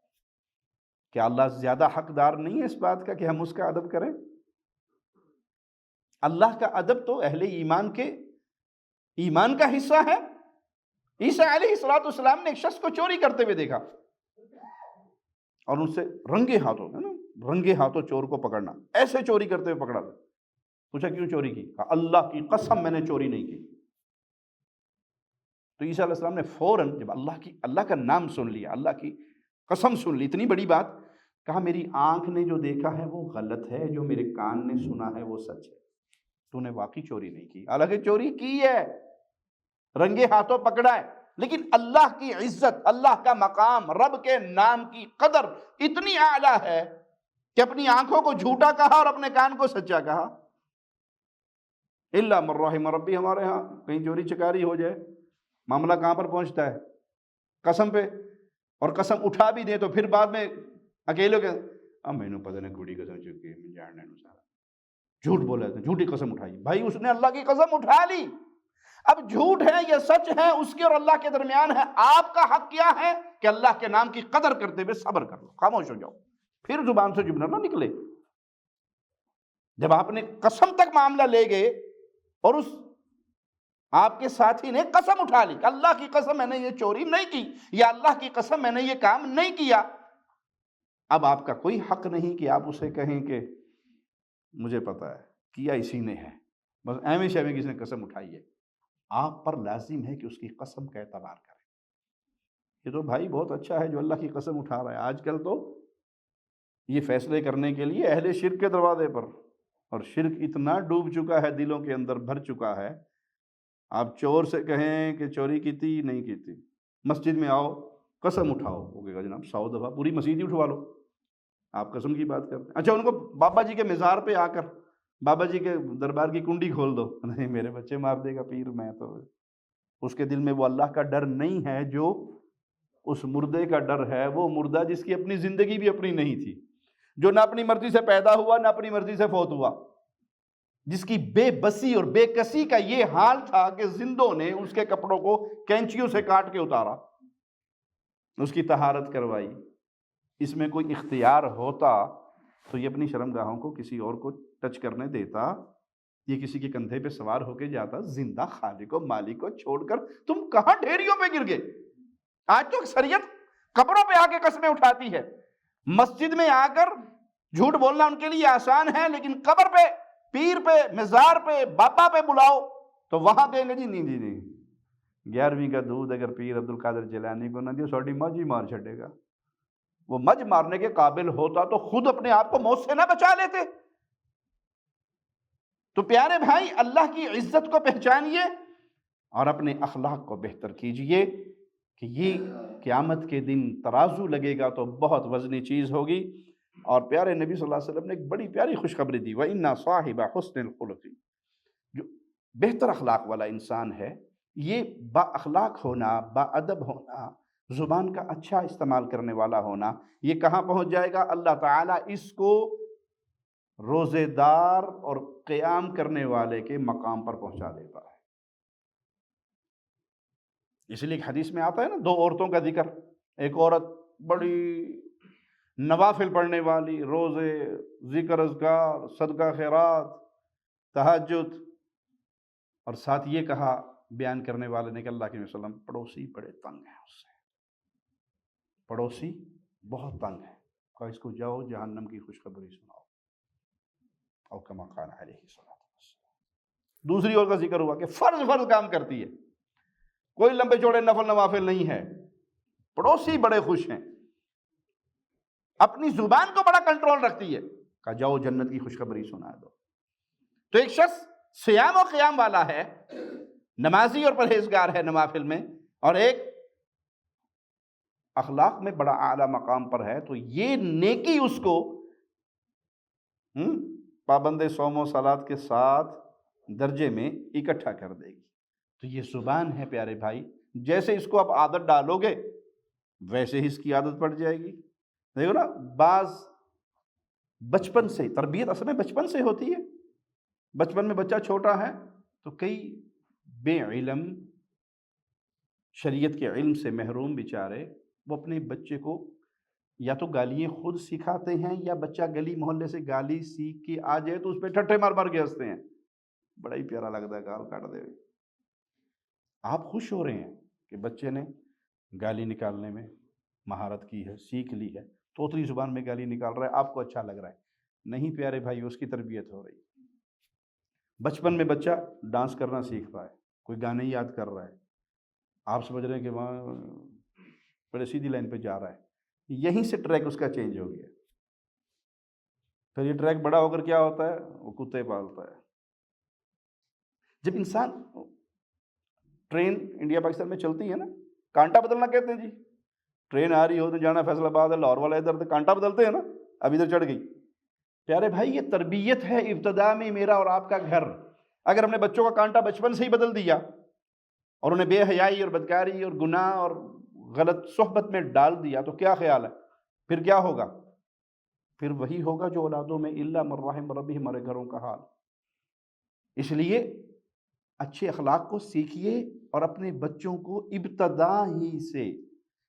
کیا اللہ زیادہ حقدار نہیں ہے اس بات کا کہ ہم اس کا ادب کریں؟ اللہ کا ادب تو اہل ایمان کے ایمان کا حصہ ہے۔ عیسیٰ علیہ السلام نے ایک شخص کو چوری کرتے ہوئے دیکھا اور ان سے رنگے ہاتھوں چور کو پکڑنا، ایسے چوری کرتے ہوئے پکڑا۔ پوچھا کیوں چوری کی؟ کہا اللہ کی قسم میں نے چوری نہیں کی۔ تو عیسیٰ علیہ السلام نے فوراً جب اللہ کا نام سن لیا، اللہ کی قسم سن لی، اتنی بڑی بات، کہا میری آنکھ نے جو دیکھا ہے وہ غلط ہے، جو میرے کان نے سنا ہے وہ سچ ہے۔ تو نے واقعی چوری نہیں کی، حالانکہ چوری کی ہے، رنگے ہاتھوں پکڑا ہے، لیکن اللہ کی عزت، اللہ کا مقام، رب کے نام کی قدر اتنی اعلیٰ ہے کہ اپنی آنکھوں کو جھوٹا کہا اور اپنے کان کو سچا کہا۔ الا من رحم ربی، ہمارے ہاں کہیں چوری چکاری ہو جائے، معاملہ کہاں پر پہنچتا ہے؟ قسم پہ، اور قسم اٹھا بھی دیں تو پھر بعد میں اکیلے کے اب مینوں پتہ نہیں کھوڑی قسم چکی میں جاننے نو سارا جھوٹ بولا ہے، جھوٹی قسم اٹھائی۔ بھائی اس نے اللہ کی قسم اٹھا لی، اب جھوٹ ہے یا سچ ہے اس کے اور اللہ کے درمیان ہے۔ آپ کا حق کیا ہے کہ اللہ کے نام کی قدر کرتے ہوئے صبر کر لو، خاموش ہو جاؤ، پھر زبان سے جملہ نہ نکلے۔ جب آپ نے قسم تک معاملہ لے گئے اور اس آپ کے ساتھی نے قسم اٹھا لی کہ اللہ کی قسم میں نے یہ چوری نہیں کی، یا اللہ کی قسم میں نے یہ کام نہیں کیا، اب آپ کا کوئی حق نہیں کہ آپ اسے کہیں کہ مجھے پتا ہے کیا اسی نے ہے، بس ایویں شیویں کسی نے قسم اٹھائی ہے۔ آپ پر لازم ہے کہ اس کی قسم کا اعتبار کریں۔ یہ تو بھائی بہت اچھا ہے جو اللہ کی قسم اٹھا رہا ہے، آج کل تو یہ فیصلے کرنے کے لیے اہل شرک کے دروازے پر، اور شرک اتنا ڈوب چکا ہے، دلوں کے اندر بھر چکا ہے۔ آپ چور سے کہیں کہ چوری کی تھی نہیں کی تھی، مسجد میں آؤ قسم اٹھاؤ، وہ کہے گا جناب 100 دفعہ پوری مسجد ہی اٹھوا لو، آپ قسم کی بات کرتے ہیں۔ اچھا ان کو بابا جی کے مزار پہ آ کر بابا جی کے دربار کی کنڈی کھول دو، نہیں میرے بچے مار دے گا پیر، میں تو اس کے دل میں وہ اللہ کا ڈر نہیں ہے جو اس مردے کا ڈر ہے، وہ مردہ جس کی اپنی زندگی بھی اپنی نہیں تھی، جو نہ اپنی مرضی سے پیدا ہوا نہ اپنی مرضی سے فوت ہوا، جس کی بے بسی اور بے کسی کا یہ حال تھا کہ زندوں نے اس کے کپڑوں کو کینچیوں سے کاٹ کے اتارا، اس کی طہارت کروائی۔ اس میں کوئی اختیار ہوتا تو یہ اپنی شرمگاہوں کو کسی اور کو ٹچ کرنے دیتا، یہ کسی کے کندھے پہ سوار ہو کے جاتا؟ زندہ خالق و مالک کو چھوڑ کر تم کہاں ڈھیریوں پہ گر گئے؟ آج تو اکثریت قبروں پہ آ کے قسمیں اٹھاتی ہے، مسجد میں آ کر جھوٹ بولنا ان کے لیے آسان ہے، لیکن قبر پہ، پیر پہ، مزار پہ، باپا پہ بلاؤ تو وہاں کہیں گے جی نہیں 11ویں کا دودھ اگر پیر عبد القادر جیلانی کو نہ دیا ساڑی مجھ ہی مار چھڑے گا۔ وہ مجھ مارنے کے قابل ہوتا تو خود اپنے آپ کو موت سے نہ بچا لیتے۔ تو پیارے بھائی، اللہ کی عزت کو پہچانیے اور اپنے اخلاق کو بہتر کیجئے کہ یہ قیامت کے دن ترازو لگے گا تو بہت وزنی چیز ہوگی۔ اور پیارے نبی صلی اللہ علیہ وسلم نے ایک بڑی پیاری خوشخبری دی، وَإِنَّ صَاحِبَ حُسْنِ الْخُلُقِ، جو بہتر اخلاق والا انسان ہے، یہ با اخلاق ہونا، با ادب ہونا، زبان کا اچھا استعمال کرنے والا ہونا، یہ کہاں پہنچ جائے گا؟ اللہ تعالیٰ اس کو روزے دار اور قیام کرنے والے کے مقام پر پہنچا دیتا ہے۔ اس لیے ایک حدیث میں آتا ہے نا، 2 عورتوں کا ذکر، ایک عورت بڑی نوافل پڑھنے والی، روزے، ذکر اذکار، صدقہ خیرات، تہجد، اور ساتھ یہ کہا بیان کرنے والے نے کہ اللہ کے وسلم پڑوسی بڑے تنگ ہیں اس سے، پڑوسی بہت تنگ ہے، کہا اس کو جاؤ جہنم کی خوشخبری سناؤ، او کما قال علیہ الصلوۃ والسلام۔ دوسری اور کا ذکر ہوا کہ فرض کام کرتی ہے، کوئی لمبے چوڑے نفل نوافل نہیں ہے، پڑوسی بڑے خوش ہیں، اپنی زبان کو بڑا کنٹرول رکھتی ہے، کہا جاؤ جنت کی خوشخبری سنا دو۔ تو ایک شخص صیام و قیام والا ہے، نمازی اور پرہیزگار ہے نوافل میں، اور ایک اخلاق میں بڑا اعلیٰ مقام پر ہے، تو یہ نیکی اس کو پابند صوم و صلات کے ساتھ درجے میں اکٹھا کر دے گی۔ تو یہ زبان ہے پیارے بھائی، جیسے اس کو آپ عادت ڈالو گے ویسے ہی اس کی عادت پڑ جائے گی۔ دیکھو نا، بعض بچپن سے تربیت اصل میں بچپن سے ہوتی ہے۔ بچپن میں بچہ چھوٹا ہے تو کئی بے علم، شریعت کے علم سے محروم بیچارے، وہ اپنے بچے کو یا تو گالیاں خود سکھاتے ہیں، یا بچہ گلی محلے سے گالی سیکھ کے آ جائے تو اس پہ ٹھٹھے مار مار کے ہنستے ہیں۔ بڑا ہی پیارا لگتا ہے گال کاٹ دے ہوئے۔ آپ خوش ہو رہے ہیں کہ بچے نے گالی نکالنے میں مہارت کی ہے، سیکھ لی ہے، توتلی زبان میں گالی نکال رہا ہے، آپ کو اچھا لگ رہا ہے۔ نہیں پیارے بھائی، اس کی تربیت ہو رہی ہے۔ بچپن میں بچہ ڈانس کرنا سیکھ رہا ہے، کوئی گانے یاد کر رہا ہے، آپ سمجھ رہے ہیں کہ وہاں بڑے سیدھی لائن پہ جا رہا ہے، یہیں سے ٹریک اس کا چینج ہو گیا۔ پھر یہ ٹریک بڑا ہو کر کیا ہوتا ہے؟ وہ کتے پالتا ہے۔ جب انسان ٹرین انڈیا پاکستان میں چلتی ہے نا، کانٹا بدلنا کہتے ہیں جی۔ ٹرین آ رہی ہو تو جانا فیصل آباد ہے، لاہور والا ادھر، تو کانٹا بدلتے ہیں نا، اب ادھر چڑھ گئی۔ پیارے بھائی، یہ تربیت ہے ابتدا میں میرا اور آپ کا گھر۔ اگر ہم نے بچوں کا کانٹا بچپن سے ہی بدل دیا اور انہیں بے حیائی اور بدکاری اور گناہ اور غلط صحبت میں ڈال دیا تو کیا خیال ہے پھر کیا ہوگا؟ پھر وہی ہوگا جو اولادوں میں الا من رحم ربی ہمارے گھروں کا حال۔ اس لیے اچھے اخلاق کو سیکھیے اور اپنے بچوں کو ابتدا ہی سے،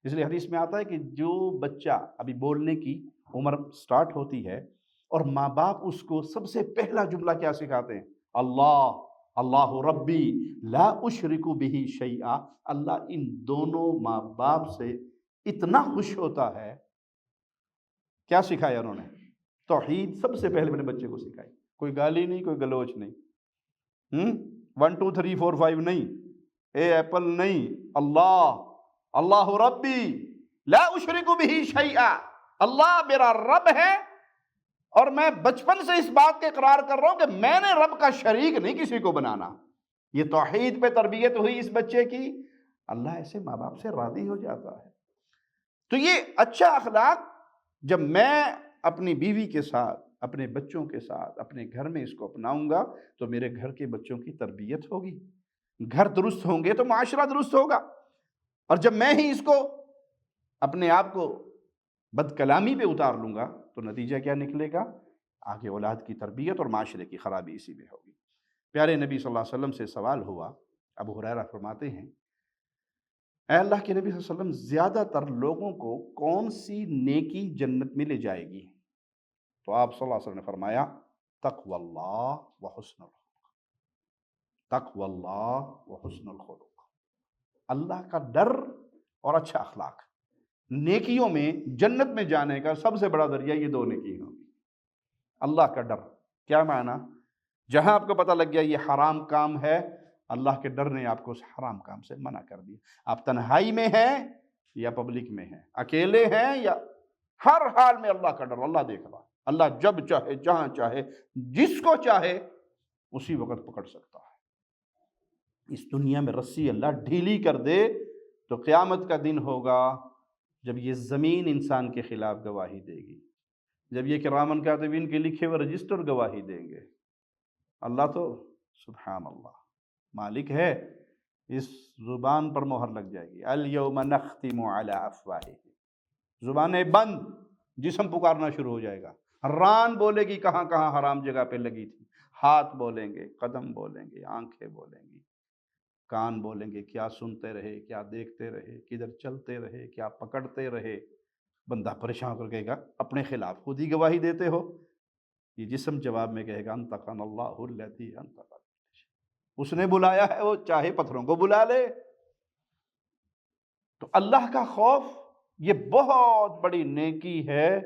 اس لیے حدیث میں آتا ہے کہ جو بچہ ابھی بولنے کی عمر سٹارٹ ہوتی ہے اور ماں باپ اس کو سب سے پہلا جملہ کیا سکھاتے ہیں؟ اللہ ربی لا اشرک بہ شیئا۔ اللہ ان دونوں ماں باپ سے اتنا خوش ہوتا ہے۔ کیا سکھایا انہوں نے؟ توحید سب سے پہلے میرے بچے کو سکھائی۔ کوئی گالی نہیں، کوئی گلوچ نہیں، 1 2 3 4 5 نہیں، اے ایپل نہیں، اللہ ربی لا اشرک بہ شیئا، اللہ میرا رب ہے اور میں بچپن سے اس بات کے اقرار کر رہا ہوں کہ میں نے رب کا شریک نہیں کسی کو بنانا۔ یہ توحید پہ تربیت ہوئی اس بچے کی، اللہ ایسے ماں باپ سے راضی ہو جاتا ہے۔ تو یہ اچھا اخلاق جب میں اپنی بیوی کے ساتھ، اپنے بچوں کے ساتھ، اپنے گھر میں اس کو اپناؤں گا تو میرے گھر کے بچوں کی تربیت ہوگی۔ گھر درست ہوں گے تو معاشرہ درست ہوگا۔ اور جب میں ہی اس کو اپنے آپ کو بد کلامی پہ اتار لوں گا تو نتیجہ کیا نکلے گا؟ آگے اولاد کی تربیت اور معاشرے کی خرابی اسی میں ہوگی۔ پیارے نبی صلی اللہ علیہ وسلم سے سوال ہوا، ابو ہریرہ فرماتے ہیں، اے اللہ کے نبی صلی اللہ علیہ وسلم، زیادہ تر لوگوں کو کون سی نیکی جنت میں لے جائے گی؟ تو آپ صلی اللہ علیہ وسلم نے فرمایا، تقوی اللہ و حسن الخلق۔ تقوی اللہ و حسن الخلق، اللہ کا ڈر اور اچھا اخلاق۔ نیکیوں میں جنت میں جانے کا سب سے بڑا ذریعہ یہ دو نیکی ہوگی۔ اللہ کا ڈر کیا معنی؟ جہاں آپ کو پتہ لگ گیا یہ حرام کام ہے، اللہ کے ڈر نے آپ کو اس حرام کام سے منع کر دیا۔ آپ تنہائی میں ہیں یا پبلک میں ہیں، اکیلے ہیں یا ہر حال میں اللہ کا ڈر، اللہ دیکھ رہا ہے۔ اللہ جب چاہے، جہاں چاہے، جس کو چاہے اسی وقت پکڑ سکتا ہے۔ اس دنیا میں رسی اللہ ڈھیلی کر دے تو قیامت کا دن ہوگا جب یہ زمین انسان کے خلاف گواہی دے گی، جب یہ کرامن کاتبین کے لکھے ہوئے رجسٹر گواہی دیں گے۔ اللہ تو سبحان اللہ مالک ہے، اس زبان پر مہر لگ جائے گی، الیوم نختم علی افواہہم، زبانیں بند، جسم پکارنا شروع ہو جائے گا، ران بولے گی کہاں کہاں حرام جگہ پہ لگی تھی، ہاتھ بولیں گے، قدم بولیں گے، آنکھیں بولیں گی، کان بولیں گے کیا سنتے رہے، کیا دیکھتے رہے، کدھر چلتے رہے، کیا پکڑتے رہے۔ بندہ پریشان ہو کر کہے گا اپنے خلاف خود ہی گواہی دیتے ہو۔ یہ جسم جواب میں کہے گا انطقنا اللہ الذی انطق کل شیء، اس نے بلایا ہے، وہ چاہے پتھروں کو بلا لے۔ تو اللہ کا خوف یہ بہت بڑی نیکی ہے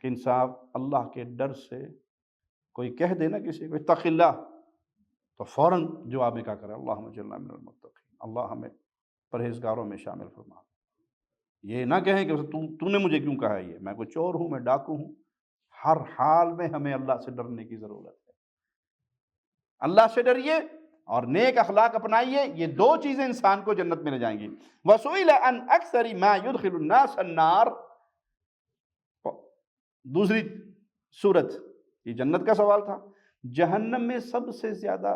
کہ انسان اللہ کے ڈر سے، کوئی کہہ دے نا کسی کو اتق اللہ تو فوراً جواب میں کیا کرے، اللہم اجعلنا من المتقین، اللہ ہمیں پرہیزگاروں میں شامل فرما۔ یہ نہ کہیں کہ تو نے مجھے کیوں کہا ہے، یہ میں کوئی چور ہوں، میں ڈاکو ہوں۔ ہر حال میں ہمیں اللہ سے ڈرنے کی ضرورت ہے۔ اللہ سے ڈریے اور نیک اخلاق اپنائیے، یہ دو چیزیں انسان کو جنت میں لے جائیں گی۔ وَسُئِلَ عَنْ أَكْثَرِ مَا يُدْخِلُ النَّاسَ النَّارِ، دوسری صورت یہ جنت کا سوال تھا۔ جہنم میں سب سے زیادہ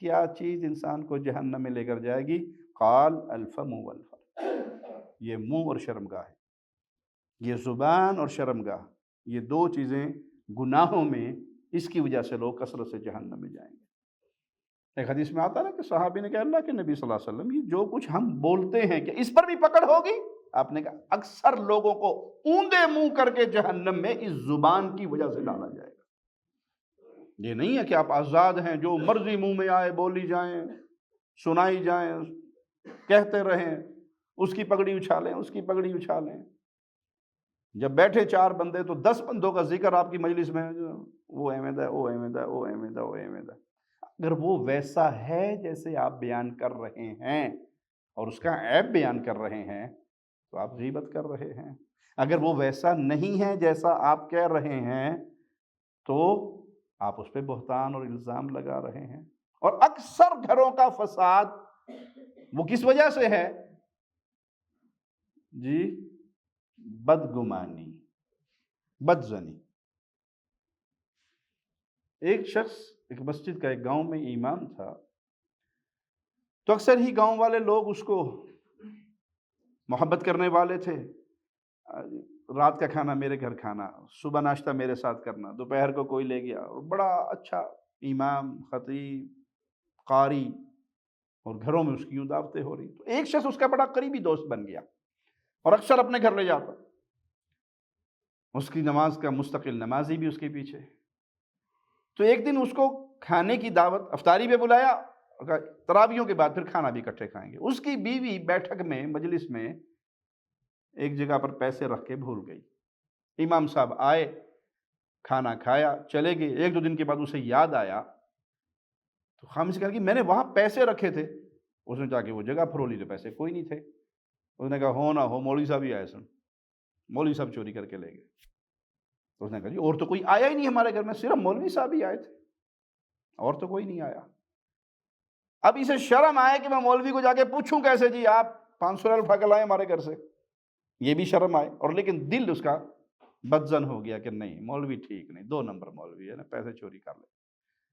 کیا چیز انسان کو جہنم میں لے کر جائے گی؟ قال الفم والفرج، یہ منہ اور شرمگاہ ہے، یہ زبان اور شرمگاہ، یہ دو چیزیں گناہوں میں، اس کی وجہ سے لوگ کثرت سے جہنم میں جائیں گے۔ ایک حدیث میں آتا ہے نا کہ صحابی نے کہا اللہ کے نبی صلی اللہ علیہ وسلم، یہ جو کچھ ہم بولتے ہیں کہ اس پر بھی پکڑ ہوگی؟ آپ نے کہا اکثر لوگوں کو اوندے منہ کر کے جہنم میں اس زبان کی وجہ سے ڈالا جائے گا۔ یہ نہیں ہے کہ آپ آزاد ہیں، جو مرضی منہ میں آئے بولی جائیں، سنائی جائیں، کہتے رہیں، اس کی پگڑی اچھالیں، اس کی پگڑی اچھالیں۔ جب بیٹھے 4 بندے تو 10 بندوں کا ذکر آپ کی مجلس میں، وہ احمد ہے، وہ احمد ہے، وہ احمد ہے، وہ احمد ہے۔ اگر وہ ویسا ہے جیسے آپ بیان کر رہے ہیں اور اس کا عیب بیان کر رہے ہیں تو آپ غیبت کر رہے ہیں۔ اگر وہ ویسا نہیں ہے جیسا آپ کہہ رہے ہیں تو آپ اس پہ بہتان اور الزام لگا رہے ہیں۔ اور اکثر گھروں کا فساد وہ کس وجہ سے ہے جی؟ بدگمانی، بدزنی۔ ایک شخص ایک مسجد کا ایک گاؤں میں امام تھا، تو اکثر ہی گاؤں والے لوگ اس کو محبت کرنے والے تھے۔ رات کا کھانا میرے گھر کھانا، صبح ناشتہ میرے ساتھ کرنا، دوپہر کو کوئی لے گیا، اور بڑا اچھا امام، خطیب، قاری، اور گھروں میں اس کی یوں دعوتیں ہو رہی۔ تو ایک شخص اس کا بڑا قریبی دوست بن گیا اور اکثر اپنے گھر لے جاتا، اس کی نماز کا مستقل نمازی بھی اس کے پیچھے۔ تو ایک دن اس کو کھانے کی دعوت، افطاری پہ بلایا، اور کہا تراویحوں کے بعد پھر کھانا بھی اکٹھے کھائیں گے۔ اس کی بیوی بیٹھک میں، مجلس میں ایک جگہ پر پیسے رکھ کے بھول گئی۔ امام صاحب آئے، کھانا کھایا، چلے گئے۔ 1-2 دن کے بعد اسے یاد آیا تو خاموشی سے کہا کہ میں نے وہاں پیسے رکھے تھے۔ اس نے جا کے وہ جگہ پھرولی تو پیسے کوئی نہیں تھے۔ اس نے کہا ہو نہ ہو مولوی صاحب ہی آئے سن، مولوی صاحب چوری کر کے لے گئے۔ تو اس نے کہا جی اور تو کوئی آیا ہی نہیں ہمارے گھر میں، صرف مولوی صاحب ہی آئے تھے، اور تو کوئی نہیں آیا۔ اب اسے شرم آئے کہ میں مولوی کو جا کے پوچھوں کیسے جی آپ 500 ریال اٹھا کے لائے ہمارے گھر سے، یہ بھی شرم آئے۔ اور لیکن دل اس کا بدزن ہو گیا کہ نہیں مولوی ٹھیک نہیں، 2 نمبر مولوی ہے نا، پیسے چوری کر لے۔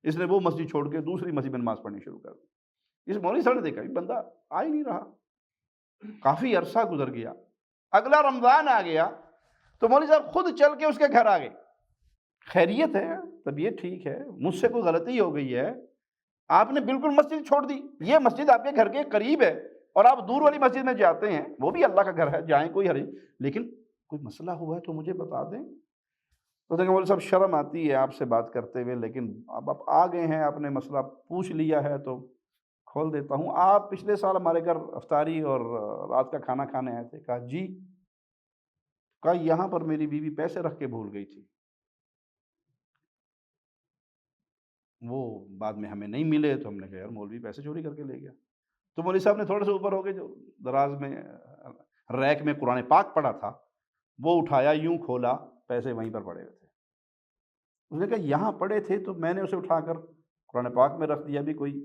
اس نے وہ مسجد چھوڑ کے دوسری مسجد میں نماز پڑھنی شروع کر دی۔ اس مولوی صاحب نے دیکھا بندہ آ ہی نہیں رہا، کافی عرصہ گزر گیا۔ اگلا رمضان آ گیا تو مولوی صاحب خود چل کے اس کے گھر آ گئے۔ خیریت ہے، طبیعت ٹھیک ہے، مجھ سے کوئی غلطی ہو گئی ہے، آپ نے بالکل مسجد چھوڑ دی، یہ مسجد آپ کے گھر کے قریب ہے اور آپ دور والی مسجد میں جاتے ہیں، وہ بھی اللہ کا گھر ہے، جائیں کوئی حرج، لیکن کوئی مسئلہ ہوا ہے تو مجھے بتا دیں۔ تو دیکھیں مولوی صاحب شرم آتی ہے آپ سے بات کرتے ہوئے، لیکن اب آپ آ گئے ہیں، آپ نے مسئلہ پوچھ لیا ہے تو کھول دیتا ہوں۔ آپ پچھلے سال ہمارے گھر افطاری اور رات کا کھانا کھانے آئے تھے؟ کہا جی۔ کہا یہاں پر میری بیوی پیسے رکھ کے بھول گئی تھی، وہ بعد میں ہمیں نہیں ملے تو ہم نے کہا یار مولوی پیسے چوری کر کے لے گیا۔ تو مولوی صاحب نے تھوڑے سے اوپر ہو کے جو دراز میں ریک میں قرآن پاک پڑا تھا وہ اٹھایا، یوں کھولا، پیسے وہیں پر پڑے ہوئے تھے۔ اس نے کہا یہاں پڑے تھے تو میں نے اسے اٹھا کر قرآن پاک میں رکھ دیا بھی کوئی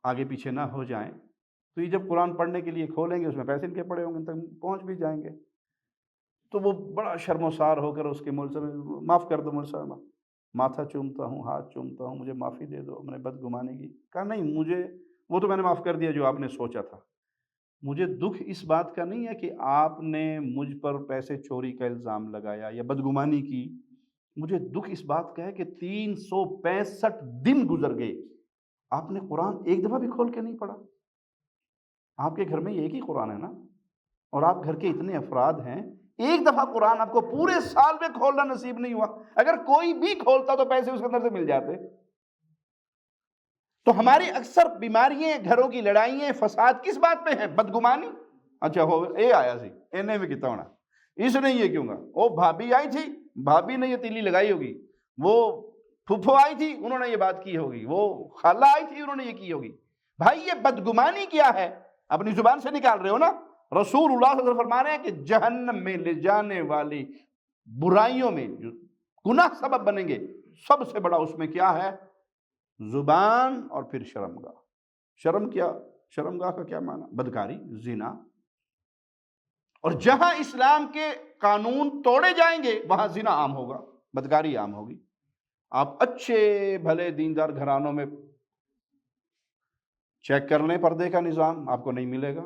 آگے پیچھے نہ ہو جائیں، تو یہ جب قرآن پڑھنے کے لیے کھولیں گے اس میں پیسے ان کے پڑے ہوں گے، ان تک پہنچ بھی جائیں گے۔ تو وہ بڑا شرمسار ہو کر اس کے مولوی صاحب معاف کر دو مولوی صاحب، ماتھا چومتا ہوں، ہاتھ چومتا ہوں، مجھے معافی دے دو، میں نے بدگمانی کی۔ کہا نہیں مجھے وہ تو میں نے معاف کر دیا جو آپ نے سوچا تھا، مجھے دکھ اس بات کا نہیں ہے کہ آپ نے مجھ پر پیسے چوری کا الزام لگایا یا بدگمانی کی، مجھے دکھ اس بات کا ہے کہ 365 دن گزر گئے آپ نے قرآن ایک دفعہ بھی کھول کے نہیں پڑھا۔ آپ کے گھر میں ایک ہی قرآن ہے نا، اور آپ گھر کے اتنے افراد ہیں، ایک دفعہ قرآن آپ کو پورے سال میں کھولنا نصیب نہیں ہوا۔ اگر کوئی بھی کھولتا تو پیسے اس کے اندر سے مل جاتے۔ تو ہماری اکثر بیماریاں، گھروں کی لڑائیاں، فساد کس بات پہ ہیں؟ بدگمانی۔ اچھا ہو اے آیا سی اینے میں کتا ہونا، اس نے یہ کیوں گا، وہ بھابھی آئی تھی، بھابھی نے یہ تیلی لگائی ہوگی، وہ پھپھو آئی تھی انہوں نے یہ بات کی ہوگی، وہ خالہ آئی تھی انہوں نے یہ کی ہوگی۔ بھائی یہ بدگمانی کیا ہے؟ اپنی زبان سے نکال رہے ہو نا۔ رسول اللہ صلی اللہ علیہ وسلم فرما رہے ہیں کہ جہنم میں لے جانے والی برائیوں میں جو گناہ سبب بنیں گے سب سے بڑا اس میں کیا ہے؟ زبان اور پھر شرمگاہ۔ شرم کیا، شرمگاہ کا کیا معنی؟ بدکاری، زنا۔ اور جہاں اسلام کے قانون توڑے جائیں گے وہاں زنا عام ہوگا، بدکاری عام ہوگی۔ آپ اچھے بھلے دیندار گھرانوں میں چیک کر لیں، پردے کا نظام آپ کو نہیں ملے گا۔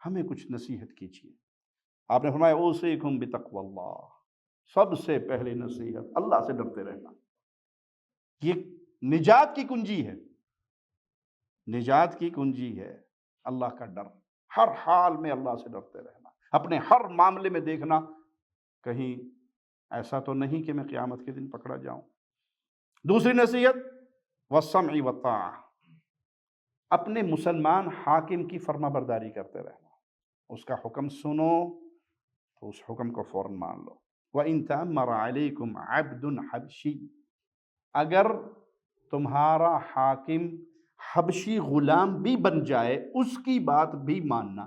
ہمیں کچھ نصیحت کیجیے۔ آپ نے فرمایا اوصیکم بتقوی اللہ، سب سے پہلے نصیحت اللہ سے ڈرتے رہنا۔ یہ نجات کی کنجی ہے، نجات کی کنجی ہے اللہ کا ڈر۔ ہر حال میں اللہ سے ڈرتے رہنا، اپنے ہر معاملے میں دیکھنا کہیں ایسا تو نہیں کہ میں قیامت کے دن پکڑا جاؤں۔ دوسری نصیحت والسمع والطاعہ، اپنے مسلمان حاکم کی فرما برداری کرتے رہنا، اس کا حکم سنو تو اس حکم کو فوراً مان لو۔ وَإِن تَأَمَّرَ عَلَيْكُمْ عَبْدٌ حَبْشِيٌّ، اگر تمہارا حاکم حبشی غلام بھی بن جائے اس کی بات بھی ماننا۔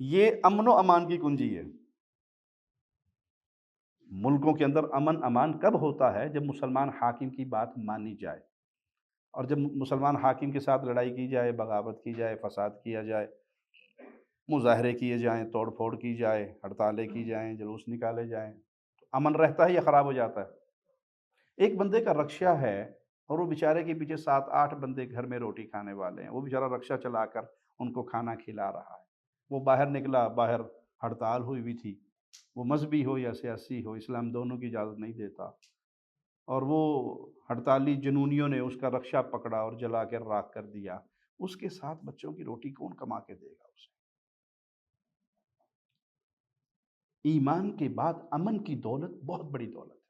یہ امن و امان کی کنجی ہے۔ ملکوں کے اندر امن امان کب ہوتا ہے؟ جب مسلمان حاکم کی بات مانی جائے، اور جب مسلمان حاکم کے ساتھ لڑائی کی جائے، بغاوت کی جائے، فساد کیا جائے، مظاہرے کیے جائیں، توڑ پھوڑ کی جائے، ہڑتالیں کی جائیں، جلوس نکالے جائیں، تو امن رہتا ہے یا خراب ہو جاتا ہے؟ ایک بندے کا رکشہ ہے اور وہ بیچارے کے پیچھے 7-8 بندے گھر میں روٹی کھانے والے ہیں، وہ بیچارہ رکشہ چلا کر ان کو کھانا کھلا رہا ہے، وہ باہر نکلا، باہر ہڑتال ہوئی ہوئی تھی، وہ مذہبی ہو یا سیاسی ہو، اسلام دونوں کی اجازت نہیں دیتا، اور وہ ہڑتالی جنونیوں نے اس کا رکشہ پکڑا اور جلا کر راکھ کر دیا، اس کے 7 بچوں کی روٹی کون کما کے دے گا اسے؟ ایمان کے بعد امن کی دولت بہت بڑی دولت ہے۔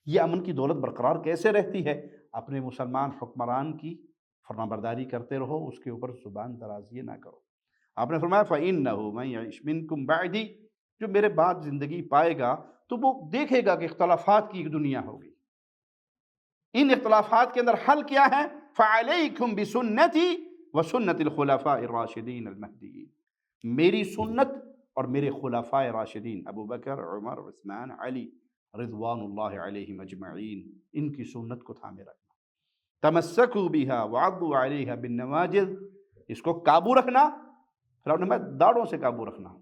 یہ امن کی دولت برقرار کیسے رہتی ہے؟ اپنے مسلمان حکمران کی فرما برداری کرتے رہو، اس کے اوپر زبان درازی نہ کرو۔ آپ نے فرمایا فَإِنَّهُ مَن يَعِشْ مِنكُم بَعْدِي، جو میرے بعد زندگی پائے گا تو وہ دیکھے گا کہ اختلافات کی ایک دنیا ہوگی۔ ان اختلافات کے اندر حل کیا ہے؟ فَعَلَيْكُمْ بِسُنَّتِي وَسُنَّتِ الْخُلَفَاءِ الرَّاشِدِينَ الْمَهْدِيِّينَ، میری سنت اور میرے خلفاء راشدین ابو بکر، عمر، عثمان، علی رضوان اللہ علیہم اجمعین، ان کی سنت کو تھامے رکھنا۔ تمسکوا بہا وعضوا علیہا بالنواجذ، اس کو قابو رکھنا، پھر آپ نے داڑھوں سے قابو رکھنا۔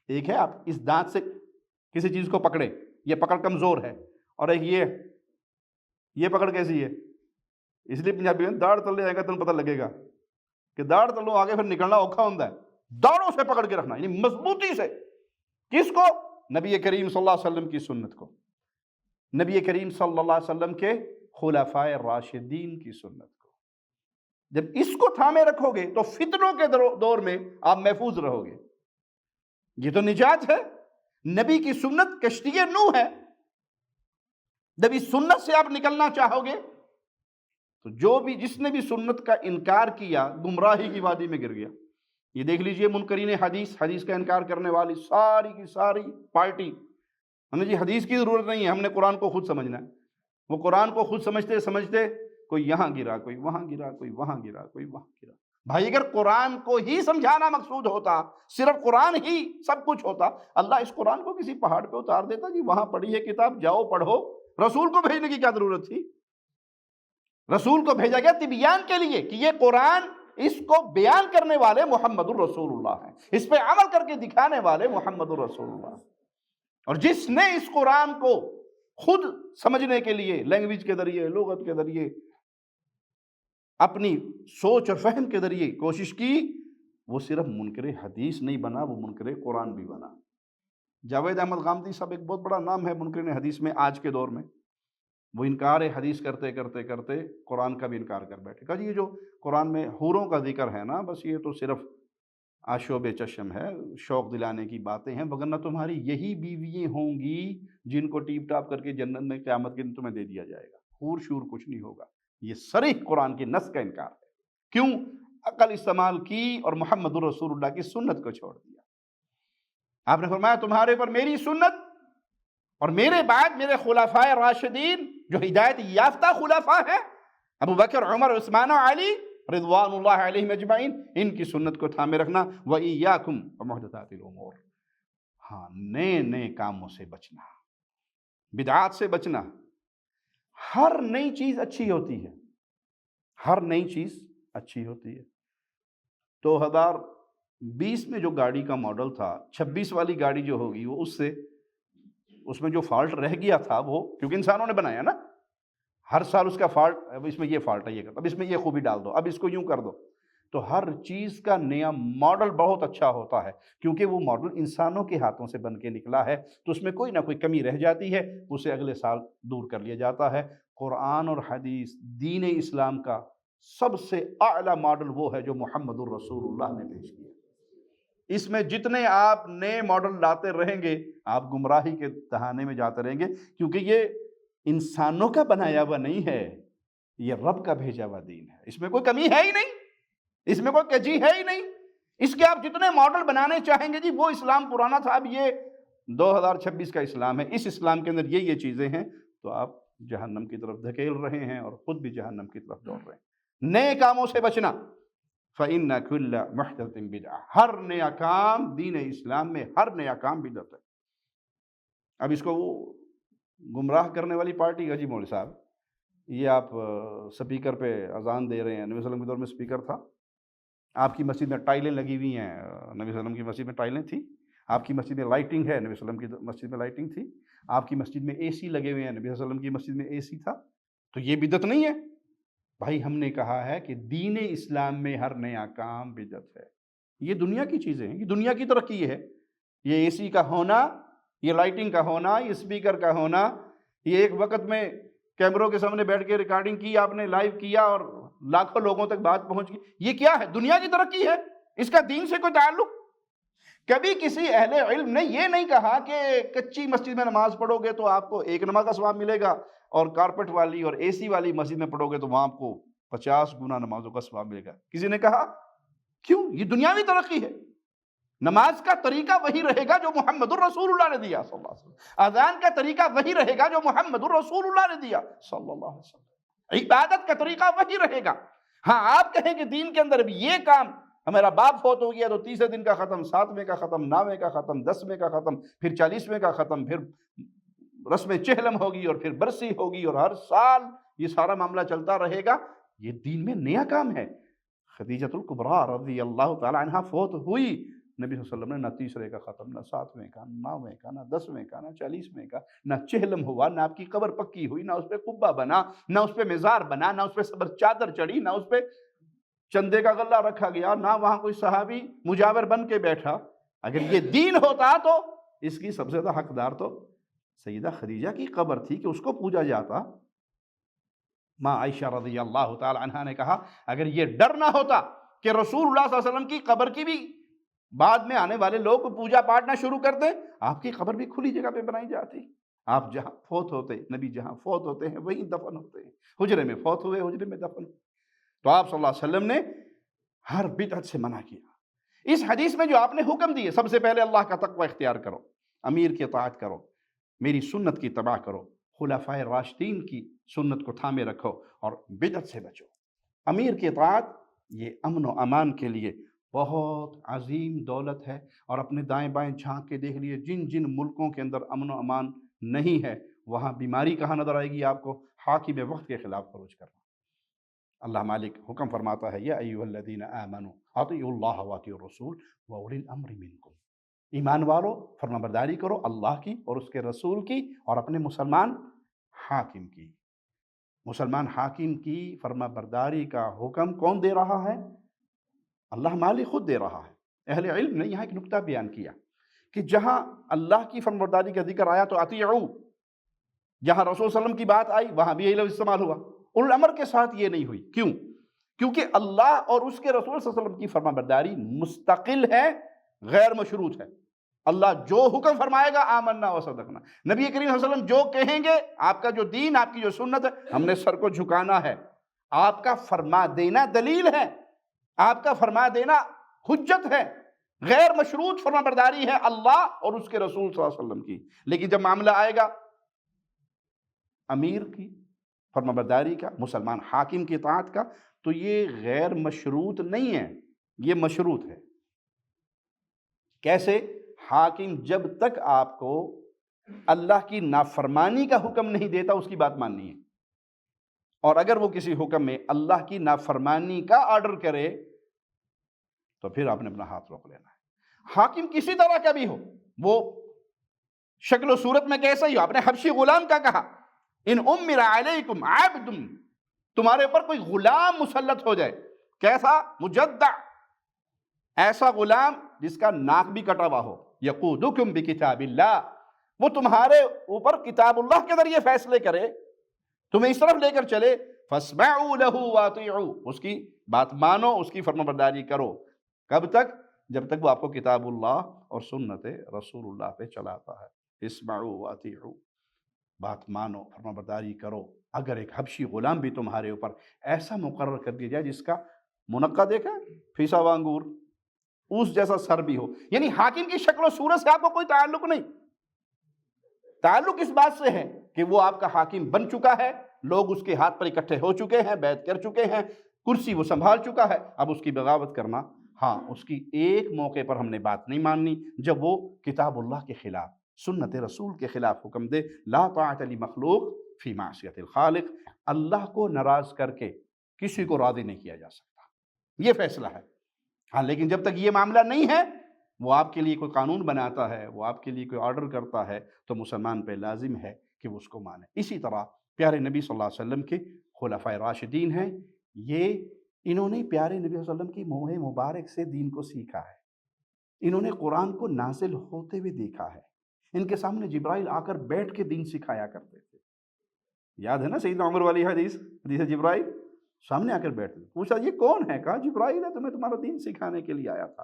ایک ہے آپ اس دانت سے کسی چیز کو پکڑے، یہ پکڑ کمزور ہے، اور ایک یہ پکڑ کیسی ہے؟ اس لیے پنجابی میں داڑھ تلے آئے گا تمہیں پتہ لگے گا کہ داڑھ تلوں آگے پھر نکلنا اوکھا ہوتا ہے۔ داڑھوں سے پکڑ کے رکھنا، یعنی مضبوطی سے۔ کس کو؟ نبی کریم صلی اللہ علیہ وسلم کی سنت کو، نبی کریم صلی اللہ علیہ وسلم کے خلفاء راشدین کی سنت کو۔ جب اس کو تھامے رکھو گے تو فتنوں کے دور میں آپ محفوظ رہو گے۔ یہ تو نجات ہے۔ نبی کی سنت کشتی نوح ہے۔ جب اس سنت سے آپ نکلنا چاہو گے تو جس نے بھی سنت کا انکار کیا گمراہی کی وادی میں گر گیا۔ یہ دیکھ لیجئے منکرین حدیث کا انکار کرنے والی ساری کی ساری پارٹی، ہمیں جی حدیث کی ضرورت نہیں ہے، ہم نے قرآن کو خود سمجھنا ہے۔ وہ قرآن کو خود سمجھتے کوئی یہاں گرا، کوئی وہاں گرا، کوئی وہاں گرا، کوئی وہاں گرا۔ بھائی اگر قرآن کو ہی سمجھانا مقصود ہوتا، صرف قرآن ہی سب کچھ ہوتا، اللہ اس قرآن کو کسی پہاڑ پہ اتار دیتا، جی وہاں پڑھی ہے کتاب، جاؤ پڑھو۔ رسول کو بھیجنے کی کیا ضرورت تھی؟ رسول کو بھیجا گیا تبیان کے لیے کہ یہ قرآن، اس کو بیان کرنے والے محمد الرسول اللہ ہیں، اس پہ عمل کر کے دکھانے والے محمد الرسول اللہ۔ اور جس نے اس قرآن کو خود سمجھنے کے لیے لینگویج کے ذریعے، لغت کے ذریعے، اپنی سوچ اور فہم کے ذریعے کوشش کی، وہ صرف منکر حدیث نہیں بنا، وہ منکر قرآن بھی بنا۔ جاوید احمد غامدی صاحب ایک بہت بڑا نام ہے منکرین حدیث میں آج کے دور میں۔ وہ انکار حدیث کرتے کرتے کرتے قرآن کا بھی انکار کر بیٹھے، کہا جی یہ جو قرآن میں حوروں کا ذکر ہے نا، بس یہ تو صرف آشوب چشم ہے، شوق دلانے کی باتیں ہیں، وگرنہ تمہاری یہی بیوییں ہوں گی جن کو ٹیپ ٹاپ کر کے جنت میں قیامت کے دن تمہیں دے دیا جائے گا، حور شور کچھ نہیں ہوگا۔ یہ صریح قرآن کے نص کا انکار ہے۔ کیوں؟ عقل استعمال کی اور محمد الرسول اللہ کی سنت کو چھوڑ دیا۔ آپ نے فرمایا تمہارے پر میری سنت اور میرے بعد میرے خلفاء راشدین جو ہدایت یافتہ خلفاء ہیں، ابو بکر، عمر، عثمان و علی رضوان اللہ علیہم اجمعین، ان کی سنت کو تھامے رکھنا۔ وَإِيَّاكُمْ وَمُحْدَثَاتِ الْأُمُورِ، ہاں نئے نئے کاموں سے بچنا، بدعات سے بچنا۔ ہر نئی چیز اچھی ہوتی ہے، ہر نئی چیز اچھی ہوتی ہے۔ 2020 میں جو گاڑی کا ماڈل تھا، 26 والی گاڑی جو ہوگی وہ اس میں جو فالٹ رہ گیا تھا وہ کیونکہ انسانوں نے بنایا نا، ہر سال اس کا فالٹ، اب اس میں یہ فالٹ ہے، یہ کر، اب اس میں یہ خوبی ڈال دو، اب اس کو یوں کر دو. تو ہر چیز کا نیا ماڈل بہت اچھا ہوتا ہے، کیونکہ وہ ماڈل انسانوں کے ہاتھوں سے بن کے نکلا ہے، تو اس میں کوئی نہ کوئی کمی رہ جاتی ہے، اسے اگلے سال دور کر لیا جاتا ہے. قرآن اور حدیث دین اسلام کا سب سے اعلیٰ ماڈل وہ ہے جو محمد الرسول اللہ نے پیش کیا. اس میں جتنے آپ نئے ماڈل لاتے رہیں گے آپ گمراہی کے دہانے میں جاتے رہیں گے، کیونکہ یہ انسانوں کا بنایا ہوا نہیں ہے، یہ رب کا بھیجا ہوا دین ہے. اس میں کوئی کمی ہے ہی نہیں، اس میں کوئی کجی ہے ہی نہیں. اس کے آپ جتنے ماڈل بنانے چاہیں گے جی وہ اسلام پرانا تھا، اب یہ 2026 کا اسلام ہے، اس اسلام کے اندر یہ چیزیں ہیں، تو آپ جہنم کی طرف دھکیل رہے ہیں اور خود بھی جہنم کی طرف دوڑ رہے ہیں. نئے کاموں سے بچنا. فَإِنَّ كُلَّ مُحْدَثٍ بِدْعَةٍ، ہر نیا کام دین اسلام میں، ہر نیا کام بدعت ہے. اب اس کو وہ گمراہ کرنے والی پارٹی کا، جی مولوی صاحب یہ آپ سپیکر پہ اذان دے رہے ہیں، نبی صلی اللہ علیہ وسلم کے دور میں سپیکر تھا، آپ کی مسجد میں ٹائلیں لگی ہوئی ہیں، نبی صلی اللہ علیہ وسلم کی مسجد میں ٹائلیں تھیں، آپ کی مسجد میں لائٹنگ ہے، نبی صلی اللہ علیہ وسلم کی مسجد میں لائٹنگ تھی، آپ کی مسجد میں اے سی لگے ہوئے ہیں، نبی صلی اللہ علیہ وسلم کی مسجد میں اے سی تھا، تو یہ بدعت نہیں ہے. بھائی ہم نے کہا ہے کہ دین اسلام میں ہر نیا کام بدعت ہے. یہ دنیا کی چیزیں ہیں، یہ دنیا کی ترقی ہے. یہ اے سی کا ہونا، یہ لائٹنگ کا ہونا، یہ اسپیکر کا ہونا، یہ ایک وقت میں کیمروں کے سامنے بیٹھ کے ریکارڈنگ کی آپ نے، لائیو کیا اور لاکھوں لوگوں تک بات پہنچ گئی، یہ کیا ہے؟ دنیا کی ترقی ہے، اس کا دین سے کوئی تعلق. کبھی کسی اہل علم نے یہ نہیں کہا کہ کچی مسجد میں نماز پڑھو گے تو آپ کو ایک نماز کا ثواب ملے گا، اور کارپٹ والی اور اے سی والی مسجد میں پڑھو گے تو وہاں آپ کو 50 گنا نمازوں کا ثواب ملے گا. کسی نے کہا؟ کیوں؟ یہ دنیاوی ترقی ہے. نماز کا طریقہ وہی رہے گا جو محمد الرسول اللہ نے دیا صلی اللہ علیہ وسلم. اذان کا طریقہ وہی رہے گا جو محمد الرسول اللہ نے دیا صلی اللہ علیہ وسلم. عبادت کا طریقہ وہی رہے گا. ہاں آپ کہیں کہ دین کے اندر بھی یہ کام، ہمارا باپ فوت ہو گیا تو 30 دن کا ختم، 7ویں کا ختم، 9ویں کا ختم، 10ویں کا ختم، پھر 40ویں کا ختم، پھر رسم چہلم ہوگی اور پھر برسی ہوگی اور ہر سال یہ سارا معاملہ چلتا رہے گا. یہ دین میں نیا کام ہے. خدیجۃ الکبریٰ رضی اللہ تعالی عنہا فوت ہوئی، نبی صلی اللہ علیہ وسلم نے نہ 30ویں کا ختم، نہ 7ویں کا، نہ 9ویں کا، نہ 10ویں کا، نہ 40ویں کا، نہ چہلم ہوا، نہ آپ کی قبر پکی ہوئی، نہ اس پہ قبہ بنا، نہ اس پہ مزار بنا، نہ اس پہ صبر چادر چڑھی، نہ اس پہ چندے کا غلہ رکھا گیا، نہ وہاں کوئی صحابی مجاور بن کے بیٹھا. اگر یہ دین ہوتا تو اس کی سب سے زیادہ حقدار تو سیدہ خدیجہ کی قبر تھی کہ اس کو پوجا جاتا. ماں عائشہ رضی اللہ تعالی عنہا نے کہا اگر یہ ڈر نہ ہوتا کہ رسول اللہ صلی اللہ علیہ وسلم کی قبر کی بھی بعد میں آنے والے لوگ پوجا پاٹ نہ شروع کر دیں، آپ کی قبر بھی کھلی جگہ پہ بنائی جاتی. آپ جہاں فوت ہوتے، نبی جہاں فوت ہوتے ہیں وہیں دفن ہوتے ہیں. حجرے میں فوت ہوئے، حجرے میں دفن ہوئے. تو آپ صلی اللہ علیہ وسلم نے ہر بدعت سے منع کیا. اس حدیث میں جو آپ نے حکم دیے، سب سے پہلے اللہ کا تقوی اختیار کرو، امیر کی اطاعت کرو، میری سنت کی اتباع کرو، خلفائے راشدین کی سنت کو تھامے رکھو اور بدعت سے بچو. امیر کی اطاعت یہ امن و امان کے لیے بہت عظیم دولت ہے. اور اپنے دائیں بائیں جھانک کے دیکھ لیے جن جن ملکوں کے اندر امن و امان نہیں ہے وہاں بیماری کہاں نظر آئے گی آپ کو؟ حاکم وقت کے خلاف خروج کرنا. اللہ مالک حکم فرماتا ہے یا ایھا الذین آمنوا اطیعوا اللہ واطیعوا الرسول واولی الامر منکم. ایمان والو فرما برداری کرو اللہ کی اور اس کے رسول کی اور اپنے مسلمان حاکم کی. مسلمان حاکم کی فرما برداری کا حکم کون دے رہا ہے؟ اللہ مالک خود دے رہا ہے. اہل علم نے یہاں ایک نکتہ بیان کیا کہ جہاں اللہ کی فرما برداری کا ذکر آیا تو اطیعوا، جہاں رسول صلی اللہ علیہ وسلم کی بات آئی وہاں بھی یہی لفظ استعمال ہوا. الامر کے ساتھ یہ نہیں ہوئی. کیوں؟ کیونکہ اللہ اور اس کے رسول صلی اللہ علیہ وسلم کی فرما برداری مستقل ہے، غیر مشروط ہے. اللہ جو حکم فرمائے گا آمنا و صدقنا. نبی کریم صلی اللہ علیہ وسلم جو کہیں گے، آپ کا جو دین، آپ کی جو سنت ہے، ہم نے سر کو جھکانا ہے. آپ کا فرما دینا دلیل ہے، آپ کا فرما دینا حجت ہے. غیر مشروط فرما برداری ہے اللہ اور اس کے رسول صلی اللہ علیہ وسلم کی. لیکن جب معاملہ آئے گا امیر کی فرما برداری کا، مسلمان حاکم کی اطاعت کا، تو یہ غیر مشروط نہیں ہے، یہ مشروط ہے. کیسے؟ حاکم جب تک آپ کو اللہ کی نافرمانی کا حکم نہیں دیتا اس کی بات ماننی ہے، اور اگر وہ کسی حکم میں اللہ کی نافرمانی کا آرڈر کرے تو پھر آپ نے اپنا ہاتھ روک لینا ہے. حاکم کسی طرح کا بھی ہو، وہ شکل و صورت میں کیسا ہی ہو. آپ نے حبشی غلام کا کہا، ان امر علیکم عبد، تمہارے اوپر کوئی غلام مسلط ہو جائے، کیسا؟ مجدع، ایسا غلام جس کا ناک بھی کٹا ہوا ہو، یقودکم بکتاب اللہ، وہ تمہارے اوپر کتاب اللہ کے ذریعے فیصلے کرے، تمہیں اس طرف لے کر چلے، فاسمعوا لہ واطیعوا، اس کی بات مانو، اس کی فرمانبرداری کرو. کب تک؟ جب تک وہ آپ کو کتاب اللہ اور سنت رسول اللہ پہ چلاتا ہے. اسمعوا واطیعوا، بات مانو، فرمانبرداری کرو. اگر ایک حبشی غلام بھی تمہارے اوپر ایسا مقرر کر دیا جائے جس کا منقع دیکھا فیسا وانگور، اس جیسا سر بھی ہو، یعنی حاکم کی شکل و صورت سے آپ کو کوئی تعلق نہیں، تعلق اس بات سے ہے کہ وہ آپ کا حاکم بن چکا ہے، لوگ اس کے ہاتھ پر اکٹھے ہو چکے ہیں، بیعت کر چکے ہیں، کرسی وہ سنبھال چکا ہے. اب اس کی بغاوت کرنا، ہاں اس کی ایک موقع پر ہم نے بات نہیں ماننی، جب وہ کتاب اللہ کے خلاف، سنت رسول کے خلاف حکم دے. لا طاعت لمخلوق فی معصیت الخالق، اللہ کو ناراض کر کے کسی کو راضی نہیں کیا جا سکتا، یہ فیصلہ ہے. ہاں لیکن جب تک یہ معاملہ نہیں ہے، وہ آپ کے لیے کوئی قانون بناتا ہے، وہ آپ کے لیے کوئی آرڈر کرتا ہے، تو مسلمان پہ لازم ہے کہ وہ اس کو مانے. اسی طرح پیارے نبی صلی اللہ علیہ وسلم کے خلفائے راشدین ہیں، یہ انہوں نے پیارے نبی صلی اللہ علیہ وسلم کی منہ مبارک سے دین کو سیکھا ہے، انہوں نے قرآن کو نازل ہوتے ہوئے دیکھا ہے، ان کے سامنے جبرائیل آ کر بیٹھ کے دین سکھایا کرتے تھے. یاد ہے نا سیدنا عمر والی حدیث جبرائیل سامنے آ کر بیٹھتے، پوچھا یہ کون ہے؟ کہا جبرائیل ہے، تمہیں تمہارا دین سکھانے کے لیے آیا تھا.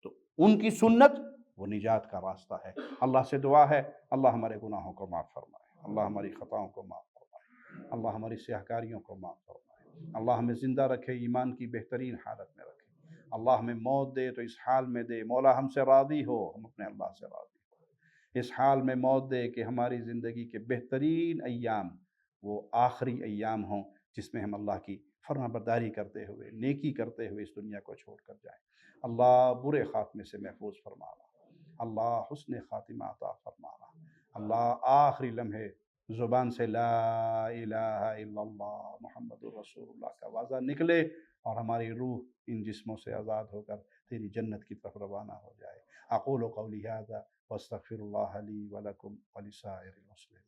تو ان کی سنت وہ نجات کا راستہ ہے. اللہ سے دعا ہے اللہ ہمارے گناہوں کو معاف فرمائے، اللہ ہماری خطاؤں کو معاف فرمائے، اللہ ہماری سیاہ کاریوں کو معاف فرمائے، اللہ ہمیں زندہ رکھے، ایمان کی بہترین حالت میں رکھے. اللہ ہمیں موت دے تو اس حال میں دے مولا ہم سے راضی ہو، ہم اپنے اللہ سے راضی ہو. اس حال میں موت دے کہ ہماری زندگی کے بہترین ایام وہ آخری ایام ہوں جس میں ہم اللہ کی فرما برداری کرتے ہوئے، نیکی کرتے ہوئے اس دنیا کو چھوڑ کر جائیں. اللہ برے خاتمے سے محفوظ فرمانا، اللہ حسن خاتمہ عطا فرمانا، اللہ آخری لمحے زبان سے لا الہ الا اللہ محمد الرسول اللہ کا واضح نکلے اور ہماری روح ان جسموں سے آزاد ہو کر تیری جنت کی طرف روانہ ہو جائے. اقول قولی ھذا واستغفر اللہ لی ولکم ولسائر المسلمین.